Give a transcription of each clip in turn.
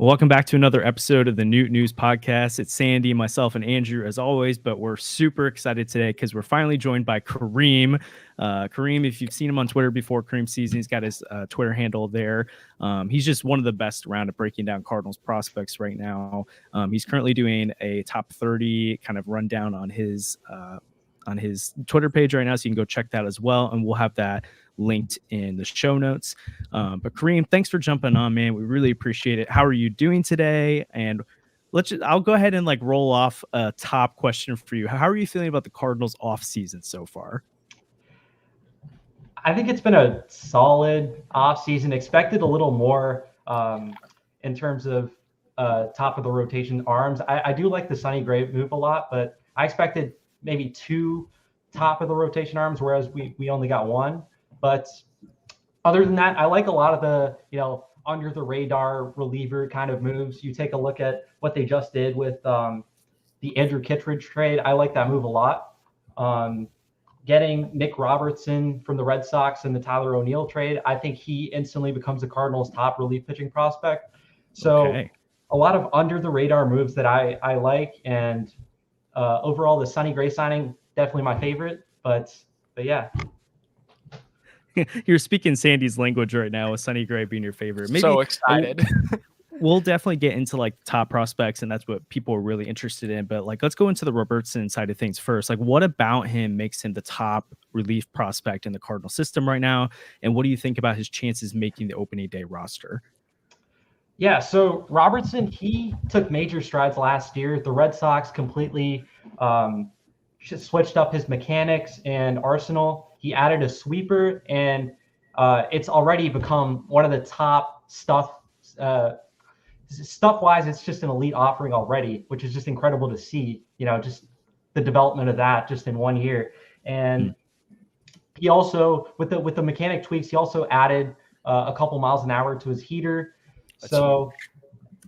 Welcome back to another episode of the Newt News Podcast. It's Sandy, myself, and Andrew as always, but we're super excited today because we're finally joined by Kareem. Kareem, if you've seen him on Twitter before, Kareem Season, he's got his Twitter handle there. He's just one of the best around at breaking down Cardinals prospects right now. He's currently doing a top 30 kind of rundown on his Twitter page right now, so you can go check that as well, and we'll have that linked in the show notes. But Kareem, thanks for jumping on, man. We really appreciate it. How are you doing today? And I'll go ahead and roll off a top question for you. How are you feeling about the Cardinals off season so far? I think it's been a solid off season. Expected a little more in terms of top of the rotation arms. I do like the Sonny Gray move a lot, but I expected maybe 2 top of the rotation arms, whereas we only got 1. But other than that, I like a lot of the, under the radar reliever kind of moves. You take a look at what they just did with the Andrew Kittredge trade. I like that move a lot. Getting Nick Robertson from the Red Sox and the Tyler O'Neill trade, I think he instantly becomes the Cardinals' top relief pitching prospect. So a lot of under the radar moves that I like. And overall, the Sonny Gray signing, definitely my favorite. But yeah. You're speaking Sandy's language right now with Sonny Gray being your favorite. Maybe so excited. We'll definitely get into top prospects, and that's what people are really interested in. But let's go into the Robertson side of things first. What about him makes him the top relief prospect in the Cardinal system right now? And what do you think about his chances making the opening day roster? Yeah, so Robertson, he took major strides last year. The Red Sox completely switched up his mechanics and arsenal. He added a sweeper, and it's already become one of the top stuff-wise. It's just an elite offering already, which is just incredible to see. Just the development of that just in 1 year. And he also, with the mechanic tweaks, he also added a couple miles an hour to his heater. So,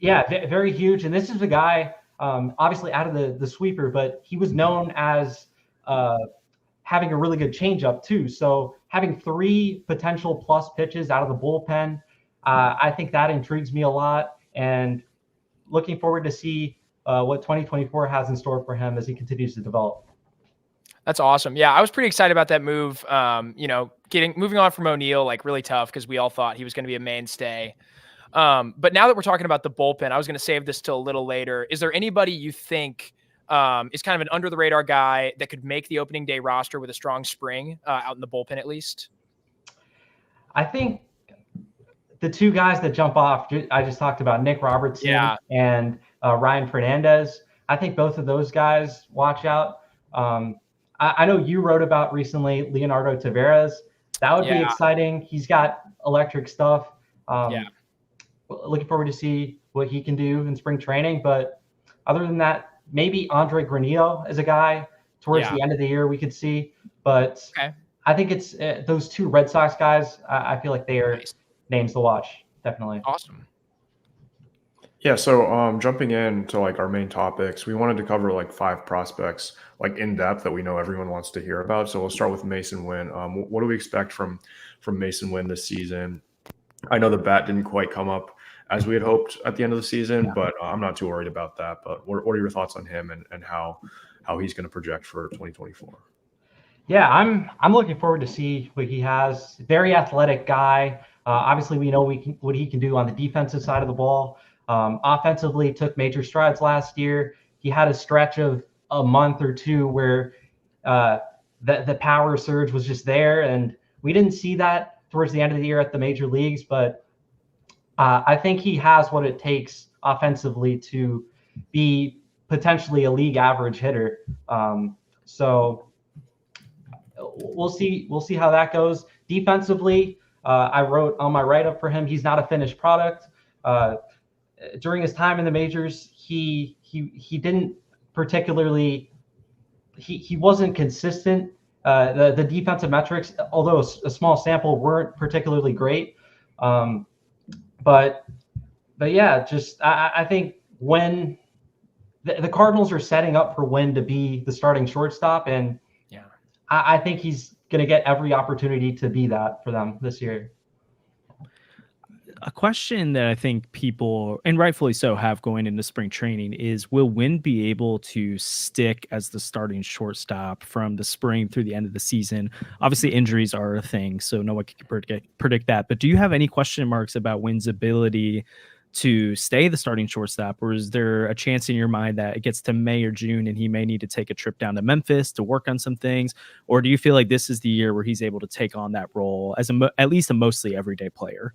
yeah, very huge. And this is a guy, obviously out of the sweeper, but he was known as having a really good changeup too. So having 3 potential plus pitches out of the bullpen, I think that intrigues me a lot. And looking forward to see what 2024 has in store for him as he continues to develop. That's awesome. Yeah, I was pretty excited about that move. Moving on from O'Neill, really tough because we all thought he was going to be a mainstay. But now that we're talking about the bullpen, I was going to save this till a little later. Is there anybody you think is kind of an under the radar guy that could make the opening day roster with a strong spring out in the bullpen at least? I think the 2 guys that jump off, I just talked about Nick Robertson and Ryan Fernandez. I think both of those guys, watch out. I know you wrote about recently Leonardo Taveras. That would be exciting. He's got electric stuff. Looking forward to see what he can do in spring training. But other than that, maybe Andre Granillo is a guy towards the end of the year we could see. But I think it's those 2 Red Sox guys. I feel like they are names to watch. Definitely. Awesome. Yeah, so jumping into our main topics, we wanted to cover 5 prospects in depth that we know everyone wants to hear about. So we'll start with Masyn Winn. What do we expect from Masyn Winn this season? I know the bat didn't quite come up as we had hoped at the end of the season, but I'm not too worried about that. But what are your thoughts on him and how he's going to project for 2024? Yeah, I'm looking forward to see what he has. Very athletic guy. Obviously, we know what he can do on the defensive side of the ball. Offensively, took major strides last year. He had a stretch of a month or 2 where the power surge was just there, and we didn't see that towards the end of the year at the major leagues. But I think he has what it takes offensively to be potentially a league average hitter. So we'll see how that goes. Defensively, I wrote on my write-up for him, he's not a finished product. During his time in the majors, he didn't particularly he wasn't consistent. The defensive metrics, although a small sample, weren't particularly great. But yeah, just I think when the Cardinals are setting up for Winn to be the starting shortstop, and I think he's going to get every opportunity to be that for them this year. A question that I think people, and rightfully so, have going into spring training is, will Winn be able to stick as the starting shortstop from the spring through the end of the season? Obviously, injuries are a thing, so no one can predict that. But do you have any question marks about Winn's ability to stay the starting shortstop, or is there a chance in your mind that it gets to May or June and he may need to take a trip down to Memphis to work on some things? Or do you feel like this is the year where he's able to take on that role as at least a mostly everyday player?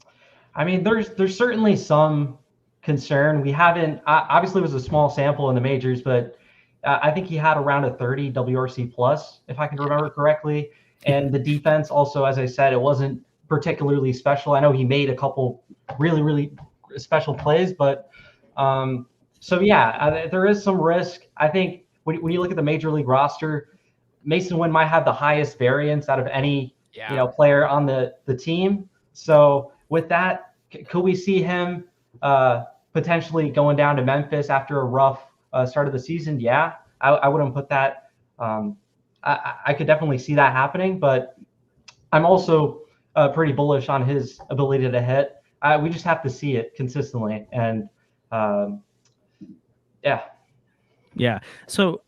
I mean, there's certainly some concern. We haven't obviously it was a small sample in the majors, but I think he had around a 30 WRC plus, if I can remember correctly. And the defense also, as I said, it wasn't particularly special. I know he made a couple really special plays, but so yeah, there is some risk. I think when you look at the major league roster, Masyn Winn might have the highest variance out of any player on the team. So with that, could we see him potentially going down to Memphis after a rough start of the season? Yeah, I wouldn't put that. I could definitely see that happening, but I'm also pretty bullish on his ability to hit. We just have to see it consistently, and yeah. Yeah. So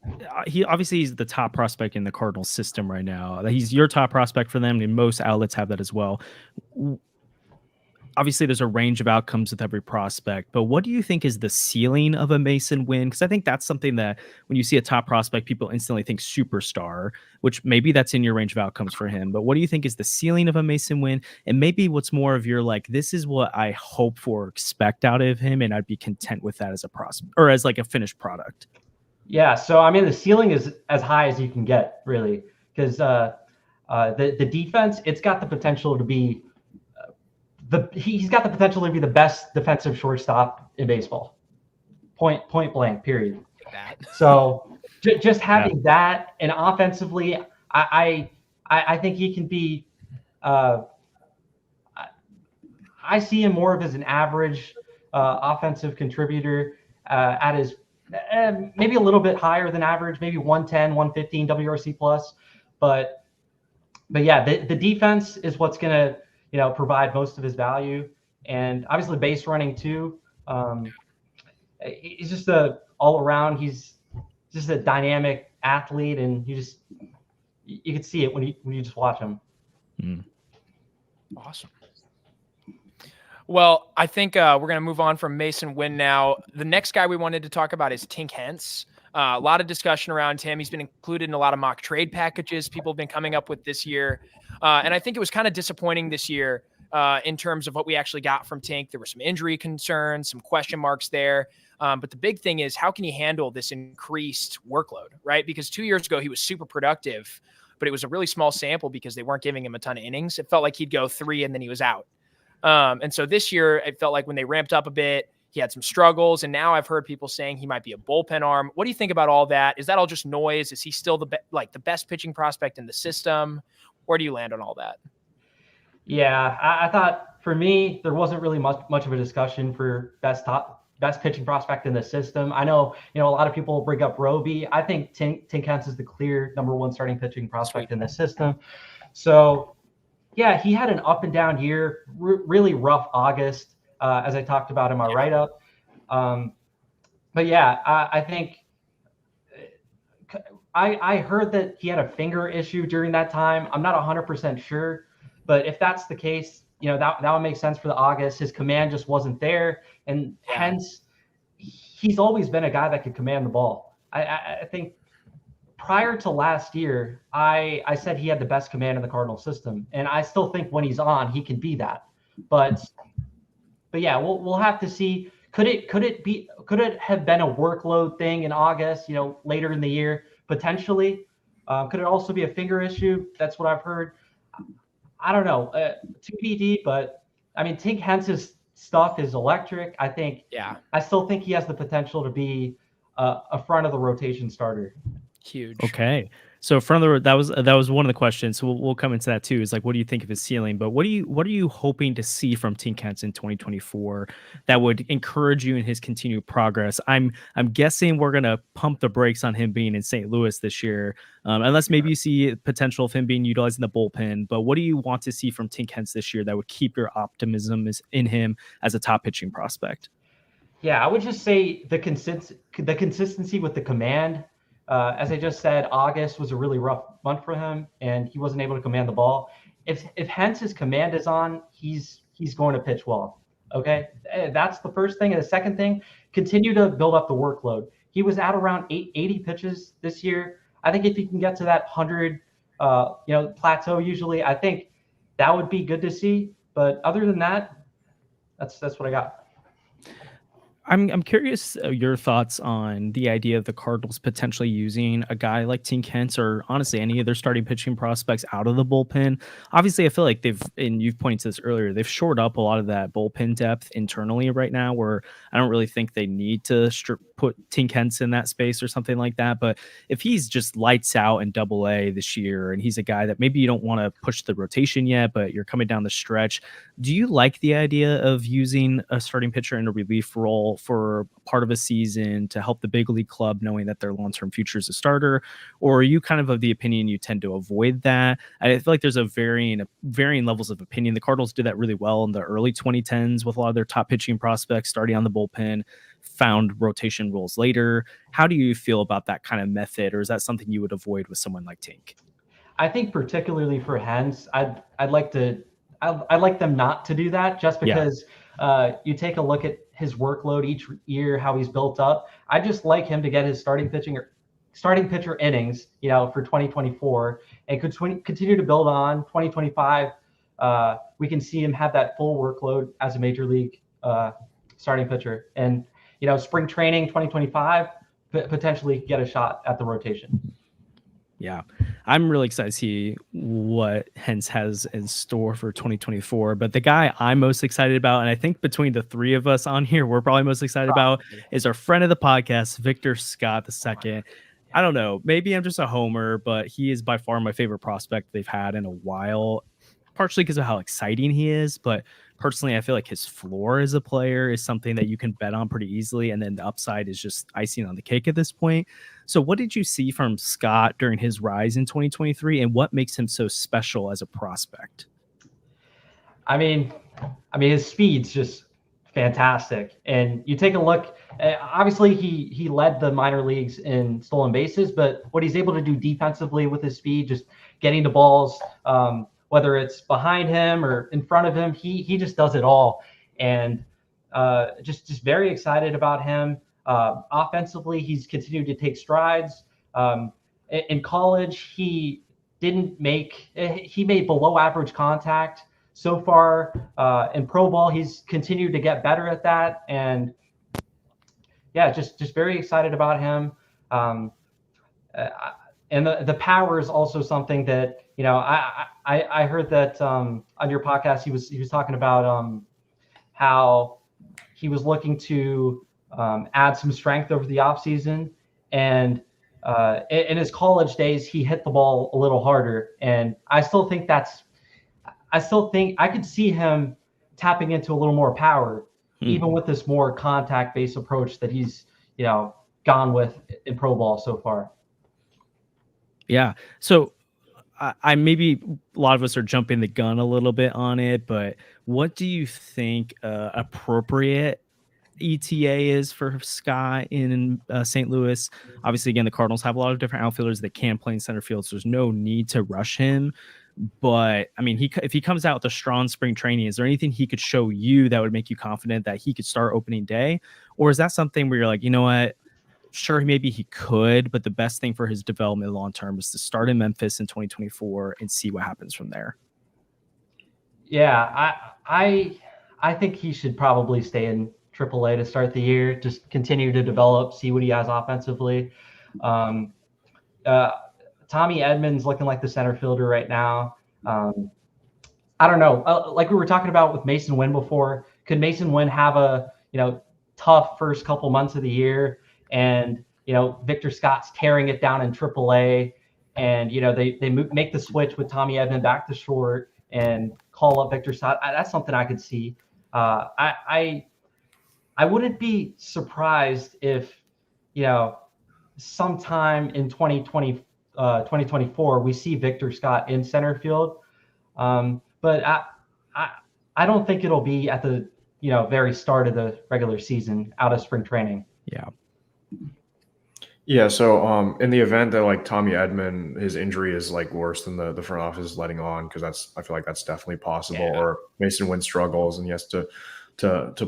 he's the top prospect in the Cardinals system right now. He's your top prospect for them, and most outlets have that as well. Obviously, there's a range of outcomes with every prospect, but what do you think is the ceiling of a Masyn Winn? Because I think that's something that when you see a top prospect, people instantly think superstar, which maybe that's in your range of outcomes for him. But what do you think is the ceiling of a Masyn Winn? And maybe what's more of your, like, this is what I hope for or expect out of him, and I'd be content with that as a prospect or as like a finished product. Yeah. So, I mean, the ceiling is as high as you can get, really, because the defense, it's got the potential to be he's got the potential to be the best defensive shortstop in baseball. Point blank, period. So just having that, and offensively, I think he can be. I see him more of as an average offensive contributor at his maybe a little bit higher than average, maybe 110, 115 WRC plus, but yeah, the defense is what's gonna provide most of his value, and obviously base running too. He's just all around. He's just a dynamic athlete, and you can see it when you just watch him. Awesome. Well, I think we're going to move on from Masyn Winn now. The next guy we wanted to talk about is Tink Hence. A lot of discussion around him. He's been included in a lot of mock trade packages people have been coming up with this year. And I think it was kind of disappointing this year in terms of what we actually got from Tink. There were some injury concerns, some question marks there. But the big thing is, how can he handle this increased workload, right? Because 2 years ago, he was super productive, but it was a really small sample because they weren't giving him a ton of innings. It felt like he'd go 3 and then he was out. And so this year, it felt like when they ramped up a bit, he had some struggles. And now I've heard people saying he might be a bullpen arm. What do you think about all that? Is that all just noise? Is he still the best pitching prospect in the system? Where do you land on all that? Yeah, I thought for me, there wasn't really much of a discussion for best pitching prospect in the system. I know, a lot of people bring up Roby. I think Tink Hence is the clear number 1 starting pitching prospect in the system. So, yeah, he had an up and down year, really rough August, as I talked about in my write-up. But yeah, I think I heard that he had a finger issue during that time. I'm not 100% sure, but if that's the case, that would make sense for the August. His command just wasn't there, and hence he's always been a guy that could command the ball. I think prior to last year, I said he had the best command in the Cardinal system, and I still think when he's on, he can be that. But yeah, we'll have to see. Could it have been a workload thing in August? Later in the year, potentially. Could it also be a finger issue? That's what I've heard. I don't know. TBD, but I mean, Tink Hence's stuff is electric. I think. Yeah. I still think he has the potential to be a front of the rotation starter. Huge. Okay. So that was one of the questions. So we'll come into that too. Is like, what do you think of his ceiling? But what are you hoping to see from Tink Hence in 2024 that would encourage you in his continued progress? I'm guessing we're gonna pump the brakes on him being in St. Louis this year, unless maybe you see potential of him being utilized in the bullpen. But what do you want to see from Tink Hence this year that would keep your optimism in him as a top pitching prospect? Yeah, I would just say the consistency with the command. As I just said, August was a really rough month for him, and he wasn't able to command the ball. If Hence's command is on, he's going to pitch well. Okay, that's the first thing. And the second thing, continue to build up the workload. He was at around 80 pitches this year. I think if he can get to that 100, plateau, usually, I think that would be good to see. But other than that, that's what I got. I'm curious your thoughts on the idea of the Cardinals potentially using a guy like Tink Hence, or honestly any of their starting pitching prospects out of the bullpen. Obviously, I feel like you've pointed to this earlier, they've shored up a lot of that bullpen depth internally right now, where I don't really think they need to put Tink Hence in that space or something like that. But if he's just lights out in Double-A this year, and he's a guy that maybe you don't want to push the rotation yet, but you're coming down the stretch, do you like the idea of using a starting pitcher in a relief role for part of a season to help the big league club, knowing that their long-term future is a starter? Or are you kind of the opinion you tend to avoid that? I feel like there's a varying levels of opinion. The Cardinals did that really well in the early 2010s with a lot of their top pitching prospects starting on the bullpen, found rotation roles later. How do you feel about that kind of method? Or is that something you would avoid with someone like Tink? I think particularly for Hence, I'd like them not to do that, just because you take a look at his workload each year, how he's built up. I just like him to get his starting pitcher innings, for 2024, and could continue to build on 2025. We can see him have that full workload as a major league starting pitcher, and spring training 2025 potentially get a shot at the rotation. Yeah, I'm really excited to see what Hence has in store for 2024. But the guy I'm most excited about, and I think between the three of us on here, we're probably most excited about, is our friend of the podcast, Victor Scott II. I don't know, maybe I'm just a homer, but he is by far my favorite prospect they've had in a while, partially because of how exciting he is. But personally, I feel like his floor as a player is something that you can bet on pretty easily. And then the upside is just icing on the cake at this point. So what did you see from Scott during his rise in 2023, and what makes him so special as a prospect? I mean, his speed's just fantastic. And you take a look, obviously he led the minor leagues in stolen bases, but what he's able to do defensively with his speed, just getting the balls, whether it's behind him or in front of him, he just does it all. And just very excited about him. Offensively, he's continued to take strides. In college, he made below average contact. So far in pro ball, he's continued to get better at that. And yeah, just very excited about him. And the power is also something that, I heard that on your podcast, he was talking about how he was looking to add some strength over the offseason. And in his college days, he hit the ball a little harder. And I still think I could see him tapping into a little more power, even with this more contact-based approach that he's, gone with in pro ball so far. Yeah. So I maybe a lot of us are jumping the gun a little bit on it, but what do you think appropriate ETA is for Scott in St. Louis? Obviously, again, the Cardinals have a lot of different outfielders that can play in center field, so there's no need to rush him. But I mean, if he comes out with a strong spring training, is there anything he could show you that would make you confident that he could start opening day? Or is that something where you're like, you know what? Sure, maybe he could, but the best thing for his development long term is to start in Memphis in 2024 and see what happens from there. Yeah, I think he should probably stay in AAA to start the year, just continue to develop, see what he has offensively. Tommy Edman's looking like the center fielder right now. I don't know. Like we were talking about with Masyn Winn before, could Masyn Winn have a tough first couple months of the year, and Victor Scott's tearing it down in AAA, and make the switch with Tommy Edman back to short and call up Victor Scott. That's something I could see. I wouldn't be surprised if sometime in 2024 we see Victor Scott in center field, but I don't think it'll be at the very start of the regular season out of spring training. Yeah, so in the event that like Tommy Edman, his injury is like worse than the front office is letting on, because I feel like that's definitely possible. Yeah. Or Masyn Winn struggles and he has to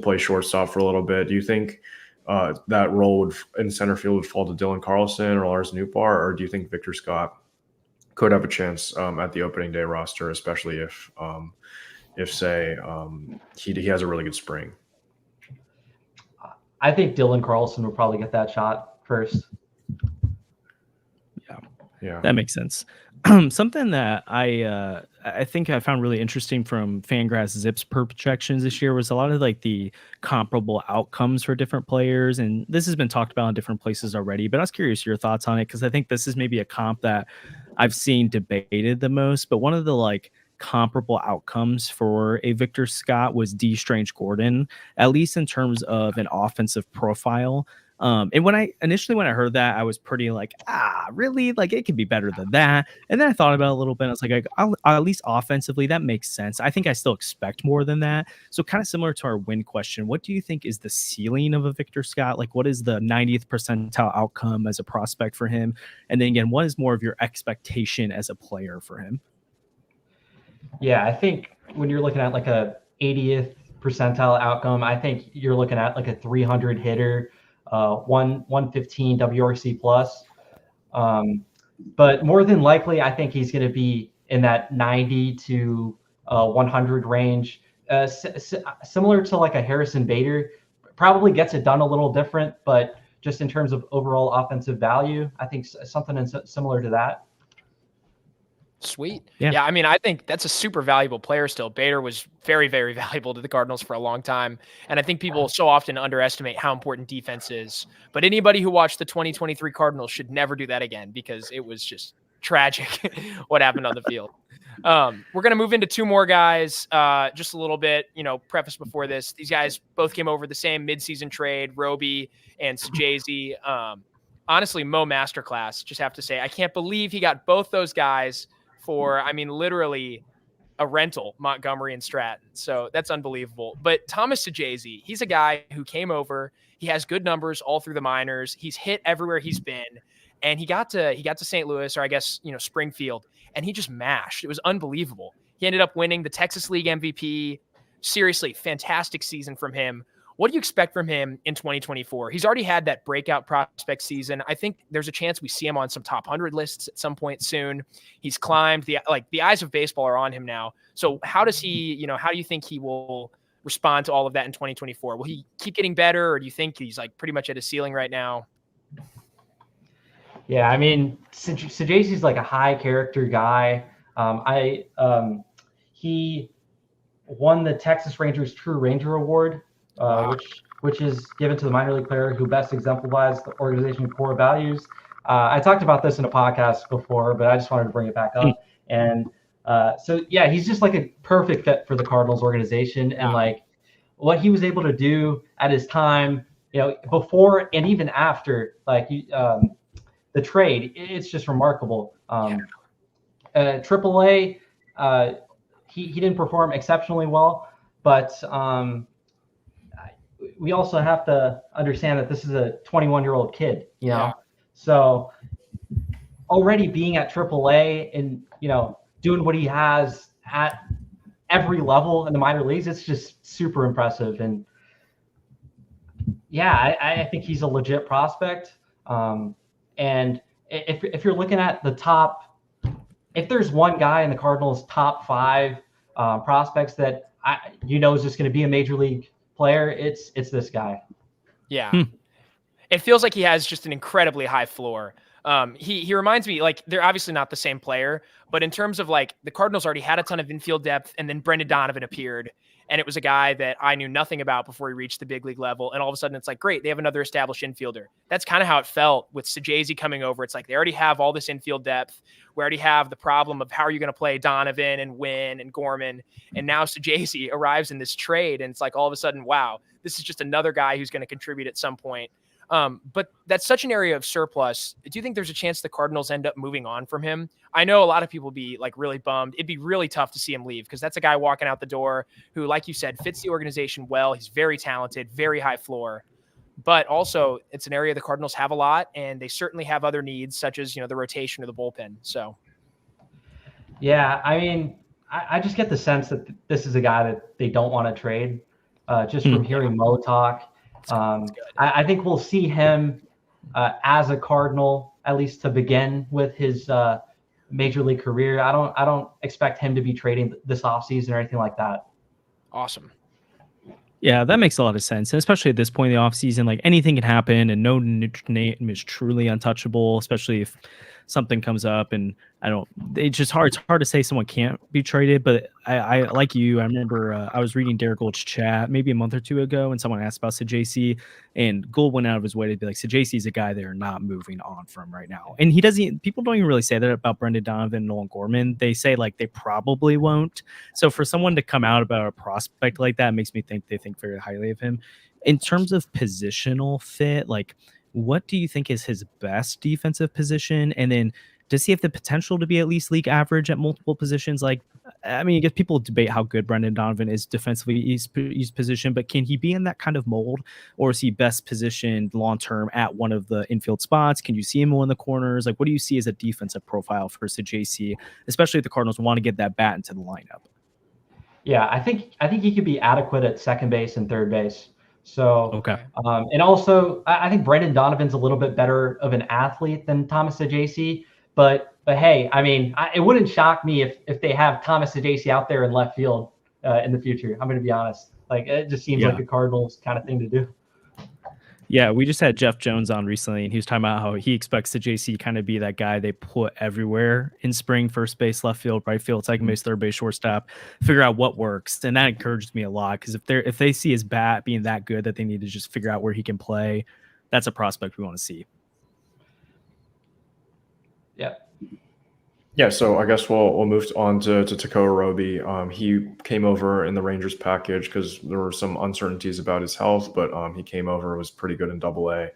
play shortstop for a little bit. Do you think that role in center field would fall to Dylan Carlson or Lars Nootbaar, or do you think Victor Scott could have a chance at the opening day roster, especially if say he has a really good spring? I think Dylan Carlson will probably get that shot first. Yeah, that makes sense. Something that I think I found really interesting from Fangraphs Zips projections this year was a lot of like the comparable outcomes for different players, and this has been talked about in different places already. But I was curious your thoughts on it, because I think this is maybe a comp that I've seen debated the most. But one of the like comparable outcomes for a Victor Scott was D. Strange Gordon, at least in terms of an offensive profile. And when I heard that, I was pretty like, really? Like, it could be better than that. And then I thought about it a little bit. I was like, I'll, at least offensively, that makes sense. I think I still expect more than that. So kind of similar to our win question, what do you think is the ceiling of a Victor Scott? Like, what is the 90th percentile outcome as a prospect for him? And then again, what is more of your expectation as a player for him? Yeah, I think when you're looking at like a 80th percentile outcome, I think you're looking at like a 300 hitter, 115 WRC plus. But more than likely, I think he's going to be in that 90 to 100 range, similar to like a Harrison Bader. Probably gets it done a little different, but just in terms of overall offensive value, I think something similar to that. Sweet. Yeah. I mean, I think that's a super valuable player still. Bader was very, very valuable to the Cardinals for a long time. And I think people so often underestimate how important defense is. But anybody who watched the 2023 Cardinals should never do that again, because it was just tragic what happened on the field. We're going to move into two more guys just a little bit, preface before this. These guys both came over the same midseason trade, Roby and Saggese. Honestly, Mo masterclass, just have to say. I can't believe he got both those guys for, literally a rental, Montgomery and Stratton. So that's unbelievable. But Thomas Saggese, he's a guy who came over. He has good numbers all through the minors. He's hit everywhere he's been. And he got to St. Louis, or I guess, Springfield, and he just mashed. It was unbelievable. He ended up winning the Texas League MVP. Seriously, fantastic season from him. What do you expect from him in 2024? He's already had that breakout prospect season. I think there's a chance we see him on some top 100 lists at some point soon. He's climbed. The eyes of baseball are on him now. So how does he, how do you think he will respond to all of that in 2024? Will he keep getting better, or do you think he's like pretty much at his ceiling right now? Yeah, Saggese's like a high character guy. He won the Texas Rangers True Ranger Award, which is given to the minor league player who best exemplifies the organization's core values. I talked about this in a podcast before, but I just wanted to bring it back up. And he's just like a perfect fit for the Cardinals organization. And like what he was able to do at his time, before and even after, the trade, it's just remarkable. AAA, he didn't perform exceptionally well, but we also have to understand that this is a 21-year-old kid, So already being at AAA and, doing what he has at every level in the minor leagues, it's just super impressive. And I think he's a legit prospect. And if you're looking at the top, if there's one guy in the Cardinals' top 5 prospects that is just going to be a major league player, it's this guy. Yeah. It feels like he has just an incredibly high floor. He reminds me, like, they're obviously not the same player, but in terms of like the Cardinals already had a ton of infield depth, and then Brendan Donovan appeared. And it was a guy that I knew nothing about before he reached the big league level. And all of a sudden it's like, great, they have another established infielder. That's kind of how it felt with Saggese coming over. It's like they already have all this infield depth. We already have the problem of how are you going to play Donovan and Winn and Gorman. And now Saggese arrives in this trade. And it's like all of a sudden, wow, this is just another guy who's going to contribute at some point. But that's such an area of surplus. Do you think there's a chance the Cardinals end up moving on from him? I know a lot of people will be like really bummed. It'd be really tough to see him leave because that's a guy walking out the door who, like you said, fits the organization well. He's very talented, very high floor, but also it's an area the Cardinals have a lot, and they certainly have other needs such as, the rotation or the bullpen. So, yeah, I mean, I just get the sense that this is a guy that they don't want to trade just from hearing Mo talk. I think we'll see him as a Cardinal, at least to begin with his major league career. I don't expect him to be trading this offseason or anything like that. Awesome. Yeah, that makes a lot of sense. And especially at this point in the offseason, like anything can happen and no name is truly untouchable, especially if something comes up. And it's just hard. It's hard to say someone can't be traded. But I like you, I remember I was reading Derek Gould's chat maybe a month or two ago, and someone asked about Saggese, and Gould went out of his way to be like, Saggese is a guy they're not moving on from right now. And people don't even really say that about Brendan Donovan and Nolan Gorman. They say like they probably won't. So for someone to come out about a prospect like that makes me think they think very highly of him. In terms of positional fit, like what do you think is his best defensive position? And then does he have the potential to be at least league average at multiple positions? Like, I mean, I guess people debate how good Brendan Donovan is defensively each position, but can he be in that kind of mold, or is he best positioned long-term at one of the infield spots? Can you see him in the corners? Like, what do you see as a defensive profile for Saggese, especially if the Cardinals want to get that bat into the lineup? Yeah, I think he could be adequate at second base and third base. So, okay. And also I think Brendan Donovan's a little bit better of an athlete than Thomas Saggese. But hey, I mean, it wouldn't shock me if they have Thomas Saggese out there in left field in the future. I'm going to be honest. Like, it just seems like a Cardinals kind of thing to do. Yeah, we just had Jeff Jones on recently, and he was talking about how he expects Saggese kind of be that guy they put everywhere in spring: first base, left field, right field, second base, third base, shortstop. Figure out what works, and that encourages me a lot because if they see his bat being that good that they need to just figure out where he can play, that's a prospect we want to see. Yeah. Yeah, so I guess we'll move on to Tekoah Roby. He came over in the Rangers package because there were some uncertainties about his health, but he came over, was pretty good in Double-A.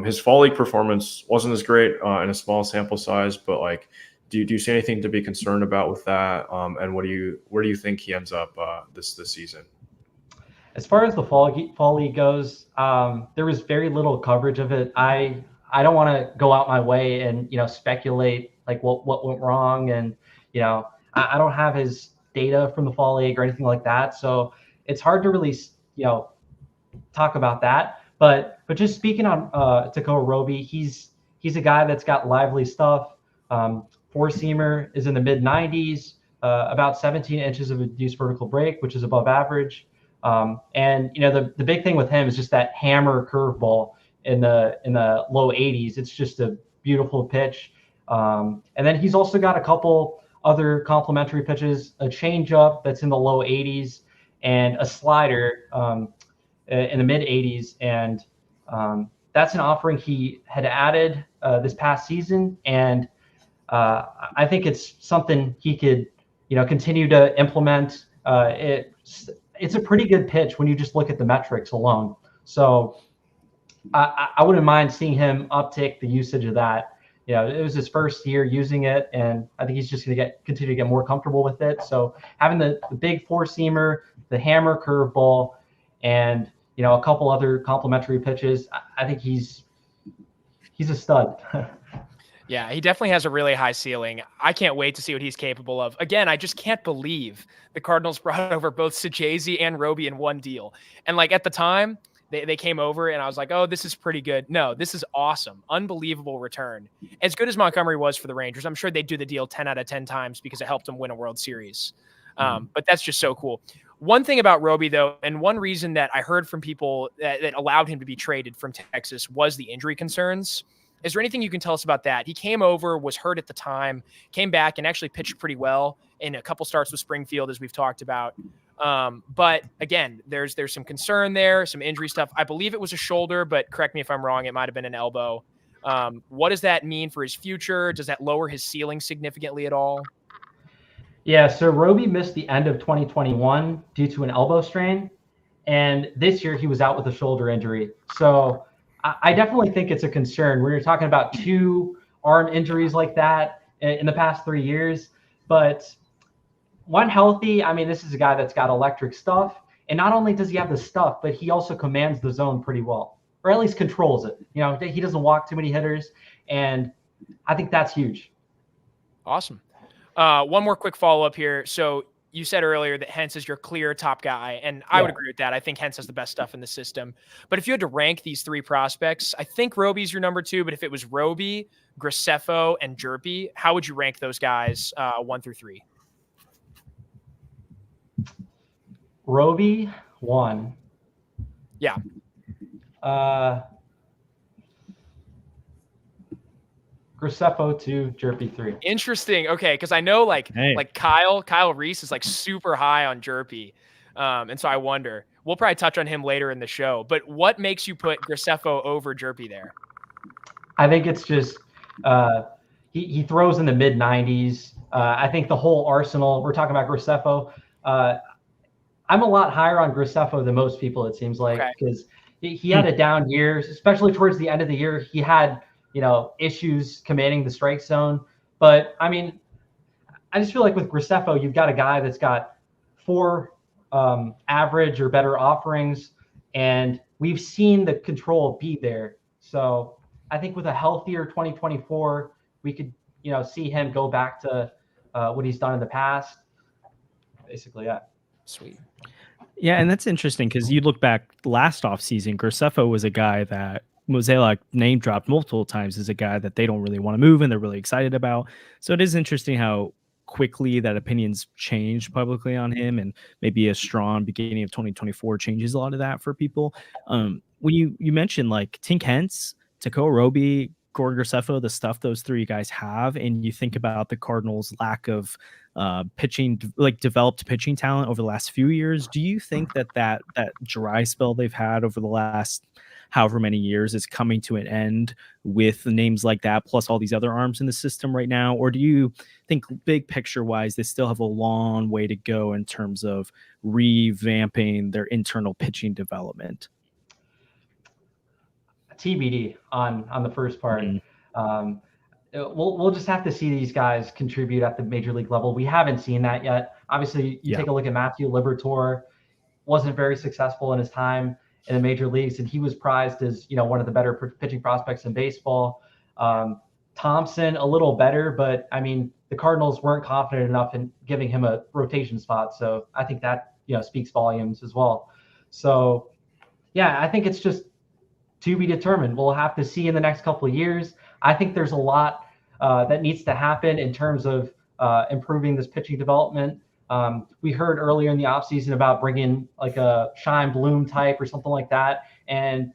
His fall league performance wasn't as great in a small sample size, but like, do you see anything to be concerned about with that? And where do you think he ends up this season? As far as the fall league goes, there was very little coverage of it. I don't want to go out my way and speculate like what went wrong, and I don't have his data from the fall league or anything like that, so it's hard to really talk about that. But just speaking on Tekoah Roby, he's a guy that's got lively stuff. Four-seamer is in the mid 90s, about 17 inches of induced vertical break, which is above average. And the big thing with him is just that hammer curveball in the low 80s. It's just a beautiful pitch. And then he's also got a couple other complementary pitches, a changeup that's in the low 80s and a slider in the mid 80s. And that's an offering he had added this past season. And I think it's something he could, continue to implement. It's a pretty good pitch when you just look at the metrics alone. So I wouldn't mind seeing him uptick the usage of that. It was his first year using it, and I think he's just going to continue to get more comfortable with it. So having the big four-seamer, the hammer curveball, and a couple other complementary pitches, I think he's a stud. Yeah, he definitely has a really high ceiling. I can't wait to see what he's capable of. Again, I just can't believe the Cardinals brought over both Saggese and Roby in one deal. And like at the time, they came over and I was like, oh, this is pretty good. No, this is awesome. Unbelievable return. As good as Montgomery was for the Rangers, I'm sure they'd do the deal 10 out of 10 times because it helped them win a World Series. But that's just so cool. One thing about Roby, though, and one reason that I heard from people that allowed him to be traded from Texas was the injury concerns. Is there anything you can tell us about that? He came over, was hurt at the time, came back and actually pitched pretty well in a couple starts with Springfield, as we've talked about. But again, there's some concern there, some injury stuff. I believe it was a shoulder, but correct me if I'm wrong. It might have been an elbow. What does that mean for his future? Does that lower his ceiling significantly at all? Yeah, so Roby missed the end of 2021 due to an elbow strain. And this year he was out with a shoulder injury. So I definitely think it's a concern when you're talking about 2 arm injuries like that in the past 3 years. But when healthy, I mean, this is a guy that's got electric stuff. And not only does he have the stuff, but he also commands the zone pretty well, or at least controls it. You know, he doesn't walk too many hitters. And I think that's huge. Awesome. One more quick follow-up here. So you said earlier that Hence is your clear top guy, and I would agree with that. I think Hence has the best stuff in the system. But if you had to rank these 3 prospects, I think Roby's your number 2, but if it was Roby, Graceffo, and Hjerpe, how would you rank those guys 1 through 3? Roby 1. Yeah. Graceffo 2, Hjerpe 3. Interesting. Okay, because I know like Kyle Reese is like super high on Hjerpe, and so I wonder. We'll probably touch on him later in the show. But what makes you put Graceffo over Hjerpe there? I think it's just he throws in the mid 90s. I think the whole arsenal. We're talking about Graceffo. I'm a lot higher on Graceffo than most people. It seems like because he had a down year, especially towards the end of the year. He had issues commanding the strike zone. But I mean, I just feel like with Graceffo, you've got a guy that's got 4 average or better offerings, and we've seen the control be there. So I think with a healthier 2024, we could, see him go back to what he's done in the past. Basically, yeah. Sweet. Yeah, and that's interesting because you look back last offseason, Graceffo was a guy that Mozeliak name dropped multiple times as a guy that they don't really want to move and they're really excited about. So it is interesting how quickly that opinions changed publicly on him, and maybe a strong beginning of 2024 changes a lot of that for people. When you mentioned like Tink Hence, Tekoah Roby, Gordon Graceffo, the stuff those 3 guys have, and you think about the Cardinals' lack of pitching, like developed pitching talent over the last few years, do you think that dry spell they've had over the last however many years is coming to an end with names like that, plus all these other arms in the system right now? Or do you think big picture wise, they still have a long way to go in terms of revamping their internal pitching development? TBD on the first part. We'll just have to see these guys contribute at the major league level. We haven't seen that yet. Obviously, you take a look at Matthew Liberatore, wasn't very successful in his time in the major leagues, and he was prized as one of the better pitching prospects in baseball. Thompson, a little better, but I mean the Cardinals weren't confident enough in giving him a rotation spot, so I think that speaks volumes as well. So yeah, I think it's just to be determined. We'll have to see in the next couple of years. I think there's a lot that needs to happen in terms of improving this pitching development. We heard earlier in the offseason about bringing like a Shine Bloom type or something like that, and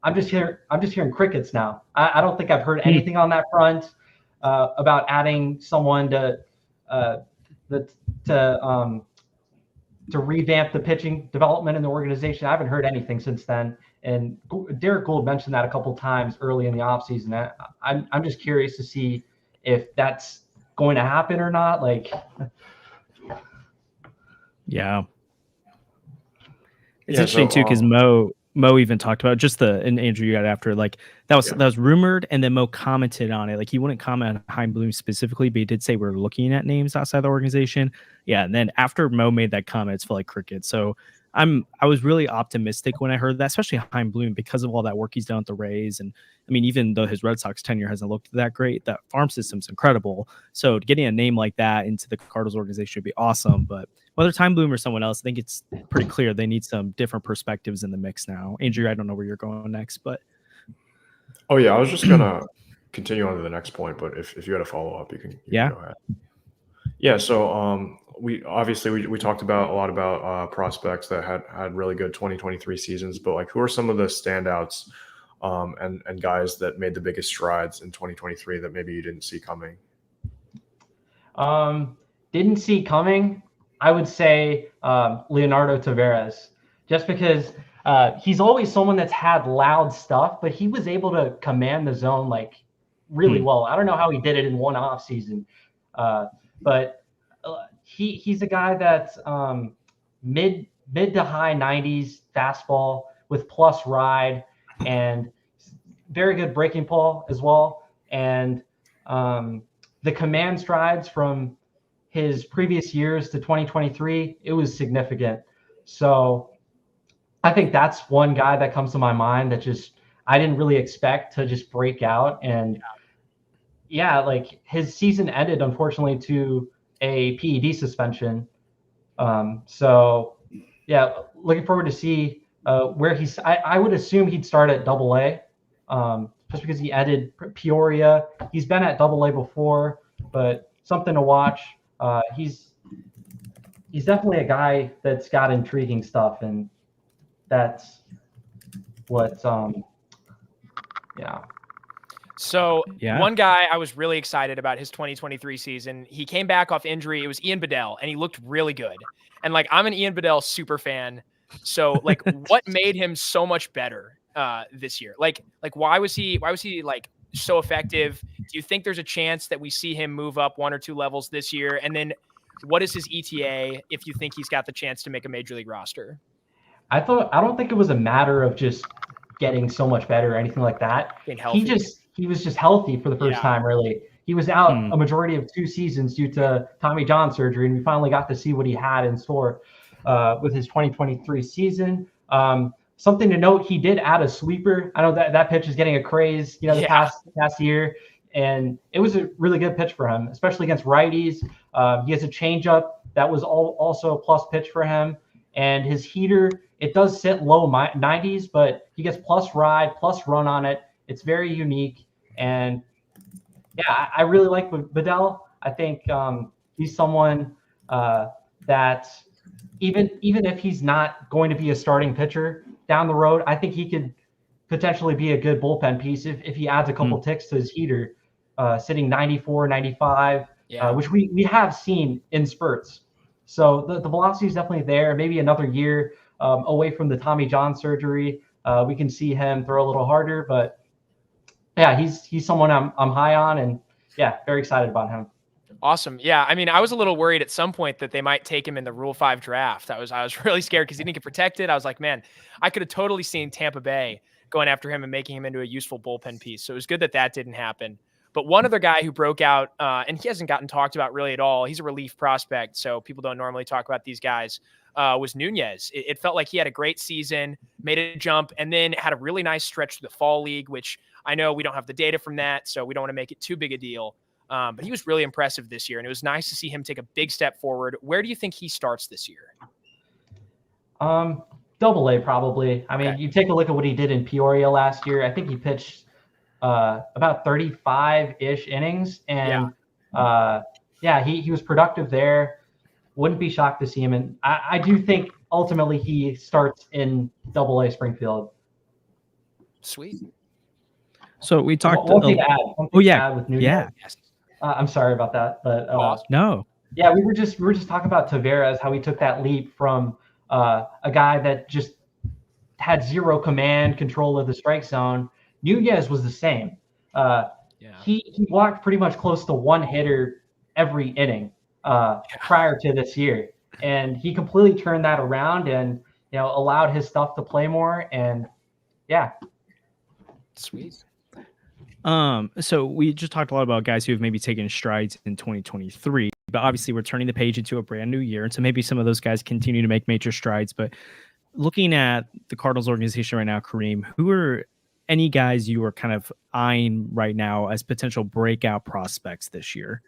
I'm just hearing crickets now. I don't think I've heard anything on that front about adding someone to revamp the pitching development in the organization. I haven't heard anything since then. And Derek Gould mentioned that a couple of times early in the offseason. I'm just curious to see if that's going to happen or not. Yeah. It's interesting too, because Mo even talked about and Andrew, you got after that was rumored, and then Mo commented on it. Like he wouldn't comment on Chaim Bloom specifically, but he did say we're looking at names outside the organization. Yeah, and then after Mo made that comment, it's felt like crickets. So I was really optimistic when I heard that, especially Chaim Bloom, because of all that work he's done with the Rays. And I mean, even though his Red Sox tenure hasn't looked that great, that farm system's incredible. So getting a name like that into the Cardinals organization would be awesome. But whether Chaim Bloom or someone else, I think it's pretty clear they need some different perspectives in the mix now. Andrew, I don't know where you're going next, but. Oh yeah, I was just gonna continue on to the next point, but if you had a follow up, you can go ahead. Yeah, so we talked about a lot about prospects that had really good 2023 seasons, but like who are some of the standouts and guys that made the biggest strides in 2023 that maybe you didn't see coming? Didn't see coming. I would say Leonardo Taveras, just because he's always someone that's had loud stuff, but he was able to command the zone like really well. I don't know how he did it in one off season, but he's a guy that's mid to high 90s fastball with plus ride and very good breaking ball as well. And the command strides from his previous years to 2023, it was significant. So I think that's one guy that comes to my mind that just I didn't really expect to just break out. And yeah, like his season ended unfortunately to a PED suspension. So yeah, looking forward to see where he's. I would assume he'd start at AA, just because he ended Peoria. He's been at AA before, but something to watch. He's definitely a guy that's got intriguing stuff, and that's what. Yeah. So one guy I was really excited about his 2023 season. He came back off injury. It was Ian Bedell, and he looked really good. And like I'm an Ian Bedell super fan. So like, what made him so much better this year? Like why was he like so effective? Do you think there's a chance that we see him move up 1 or 2 levels this year? And then what is his ETA if you think he's got the chance to make a major league roster? I don't think it was a matter of just getting so much better or anything like that. He was just healthy for the first time, really. He was out a majority of 2 seasons due to Tommy John surgery, and we finally got to see what he had in store with his 2023 season. Something to note, he did add a sweeper. I know that pitch is getting a craze, the past year, and it was a really good pitch for him, especially against righties. He has a changeup that was also a plus pitch for him, and his heater, it does sit low 90s, but he gets plus ride, plus run on it. It's very unique. And yeah, I really like Bedell. I think he's someone that even if he's not going to be a starting pitcher down the road, I think he could potentially be a good bullpen piece if he adds a couple ticks to his heater, sitting 94, 95, which we have seen in spurts. So the velocity is definitely there. Maybe another year away from the Tommy John surgery, we can see him throw a little harder. But yeah, he's someone I'm high on, and yeah, very excited about him. Awesome. Yeah. I mean, I was a little worried at some point that they might take him in the Rule 5 draft. I was really scared because he didn't get protected. I was like, man, I could have totally seen Tampa Bay going after him and making him into a useful bullpen piece. So it was good that didn't happen. But one other guy who broke out, and he hasn't gotten talked about really at all, he's a relief prospect, so people don't normally talk about these guys, was Nunez. It felt like he had a great season, made a jump, and then had a really nice stretch through the fall league, which I know we don't have the data from that, so we don't want to make it too big a deal. But he was really impressive this year, and it was nice to see him take a big step forward. Where do you think he starts this year? AA probably. I mean, you take a look at what he did in Peoria last year. I think he pitched about 35-ish innings, and he was productive there. Wouldn't be shocked to see him, and I do think ultimately he starts in AA Springfield. Sweet. So we talked. One thing to add with Nunez. Yeah. I'm sorry about that, but no. Yeah, we were just talking about Taveras, how he took that leap from a guy that just had zero command control of the strike zone. Nunez was the same. He walked pretty much close to one hitter every inning prior to this year, and he completely turned that around and allowed his stuff to play more. And yeah, sweet. So we just talked a lot about guys who have maybe taken strides in 2023, but obviously we're turning the page into a brand new year. And so maybe some of those guys continue to make major strides, but looking at the Cardinals organization right now, Kareem, who are any guys you are kind of eyeing right now as potential breakout prospects this year?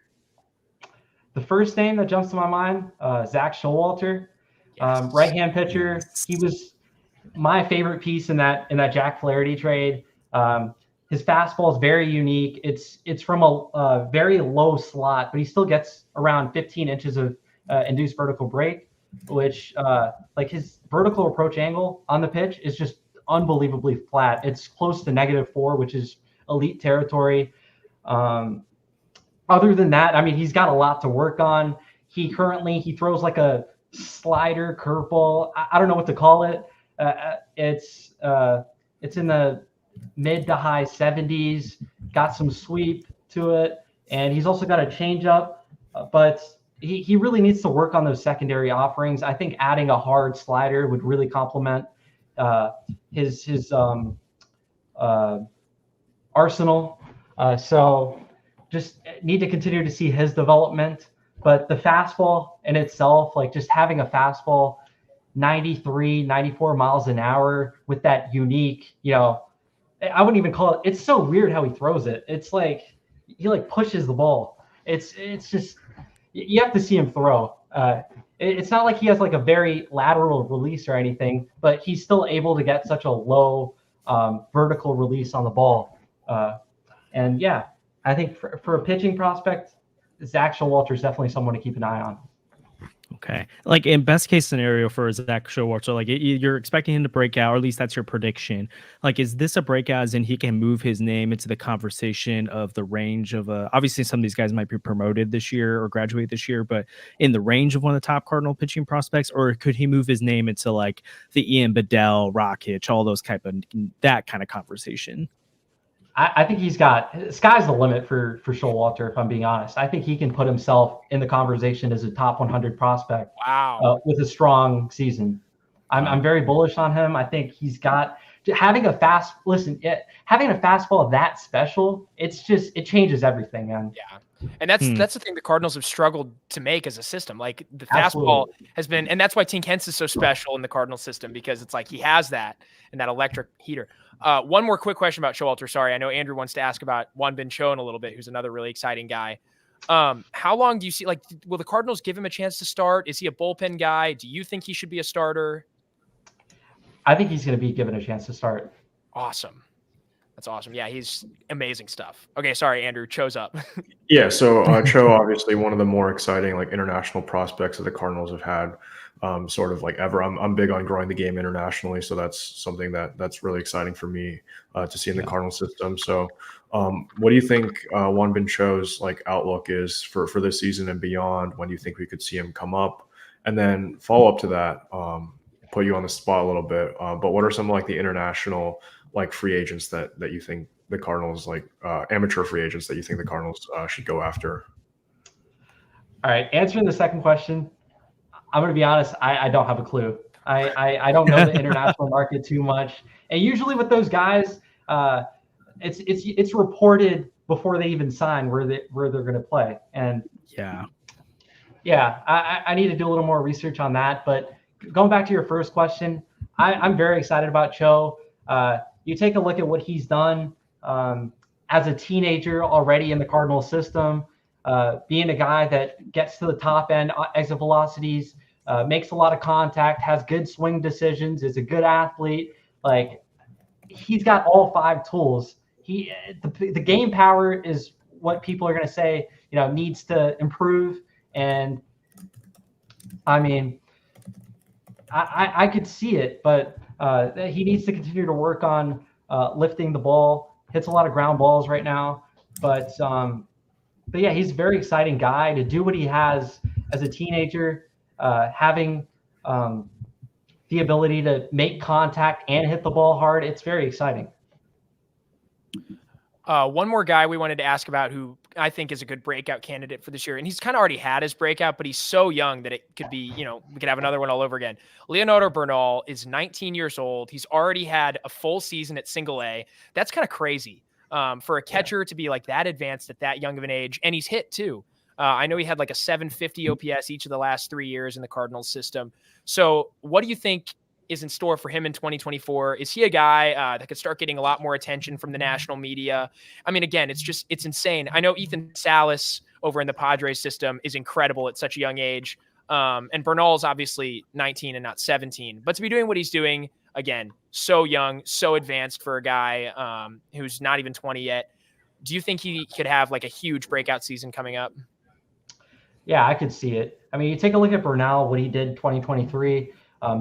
The first name that jumps to my mind, Zach Showalter, right-hand pitcher. He was my favorite piece in that Jack Flaherty trade. His fastball is very unique. It's from a very low slot, but he still gets around 15 inches of induced vertical break, which like his vertical approach angle on the pitch is just unbelievably flat. It's close to -4, which is elite territory. Other than that, I mean, he's got a lot to work on. he throws like a slider curveball. I don't know what to call it. It's in the mid to high 70s. Got some sweep to it, and he's also got a changeup. But he really needs to work on those secondary offerings. I think adding a hard slider would really complement his arsenal. So just need to continue to see his development. But the fastball in itself, like just having a fastball 93, 94 miles an hour with that unique, I wouldn't even call it. It's so weird how he throws it. It's like he like pushes the ball. It's just you have to see him throw. It's not like he has like a very lateral release or anything, but he's still able to get such a low vertical release on the ball. And yeah, I think for a pitching prospect, Zach Showalter is definitely someone to keep an eye on. Okay. Like in best case scenario for Zach Showalter, like you're expecting him to break out, or at least that's your prediction. Like, is this a breakout as in he can move his name into the conversation of the range of obviously some of these guys might be promoted this year or graduate this year, but in the range of one of the top Cardinal pitching prospects, or could he move his name into like the Ian Bedell, Rockich, all those that kind of conversation? I think sky's the limit for Showalter, if I'm being honest. I think he can put himself in the conversation as a top 100 prospect. Wow. With a strong season. I'm very bullish on him. I think he's got having a fastball that special, it changes everything, man. Yeah. And that's the thing the Cardinals have struggled to make as a system. Like the Absolutely. fastball has been, and that's why Tink Hence is so special in the Cardinal system, because it's like he has that and that electric heater. One more quick question about Showalter. Sorry, I know Andrew wants to ask about Juan Bin Cho in a little bit, who's another really exciting guy. How long do you see, like, will the Cardinals give him a chance to start? Is he a bullpen guy? Do you think he should be a starter? I think he's going to be given a chance to start. Awesome. That's awesome. Yeah, he's amazing stuff. Okay, sorry, Andrew. Cho's up. Yeah, so Cho, obviously one of the more exciting like international prospects that the Cardinals have had, sort of like ever. I'm big on growing the game internationally, so that's something that's really exciting for me to see in the Cardinal system. So, what do you think Juan Bin Cho's like outlook is for this season and beyond? When do you think we could see him come up? And then follow up to that, put you on the spot a little bit. But what are some like the international like free agents that you think the Cardinals, like amateur free agents that you think the Cardinals should go after? All right. Answering the second question, I'm going to be honest. I don't have a clue. I don't know the international market too much. And usually with those guys, it's reported before they even sign where they're going to play. And I need to do a little more research on that. But going back to your first question, I'm very excited about Cho. You take a look at what he's done as a teenager already in the Cardinal system, being a guy that gets to the top end exit velocities, makes a lot of contact, has good swing decisions, is a good athlete. Like, he's got all 5 tools. The game power is what people are going to say, needs to improve. And I mean, I could see it, but he needs to continue to work on lifting the ball. Hits a lot of ground balls right now, but yeah, he's a very exciting guy to do what he has as a teenager, having the ability to make contact and hit the ball hard. It's very exciting. One more guy we wanted to ask about who I think is a good breakout candidate for this year, and he's kind of already had his breakout, but he's so young that it could be, we could have another one all over again. Leonardo Bernal is 19 years old. He's already had a full season at single A. That's kind of crazy for a catcher to be like that advanced at that young of an age, and he's hit too. I know he had like a 750 OPS each of the last 3 years in the Cardinals system. So what do you think is in store for him in 2024? Is he a guy that could start getting a lot more attention from the national media? I mean, again, it's insane. I know Ethan Salas over in the Padres system is incredible at such a young age. And Bernal is obviously 19 and not 17, but to be doing what he's doing, again, so young, so advanced for a guy who's not even 20 yet. Do you think he could have like a huge breakout season coming up? Yeah, I could see it. I mean, you take a look at Bernal, what he did 2023.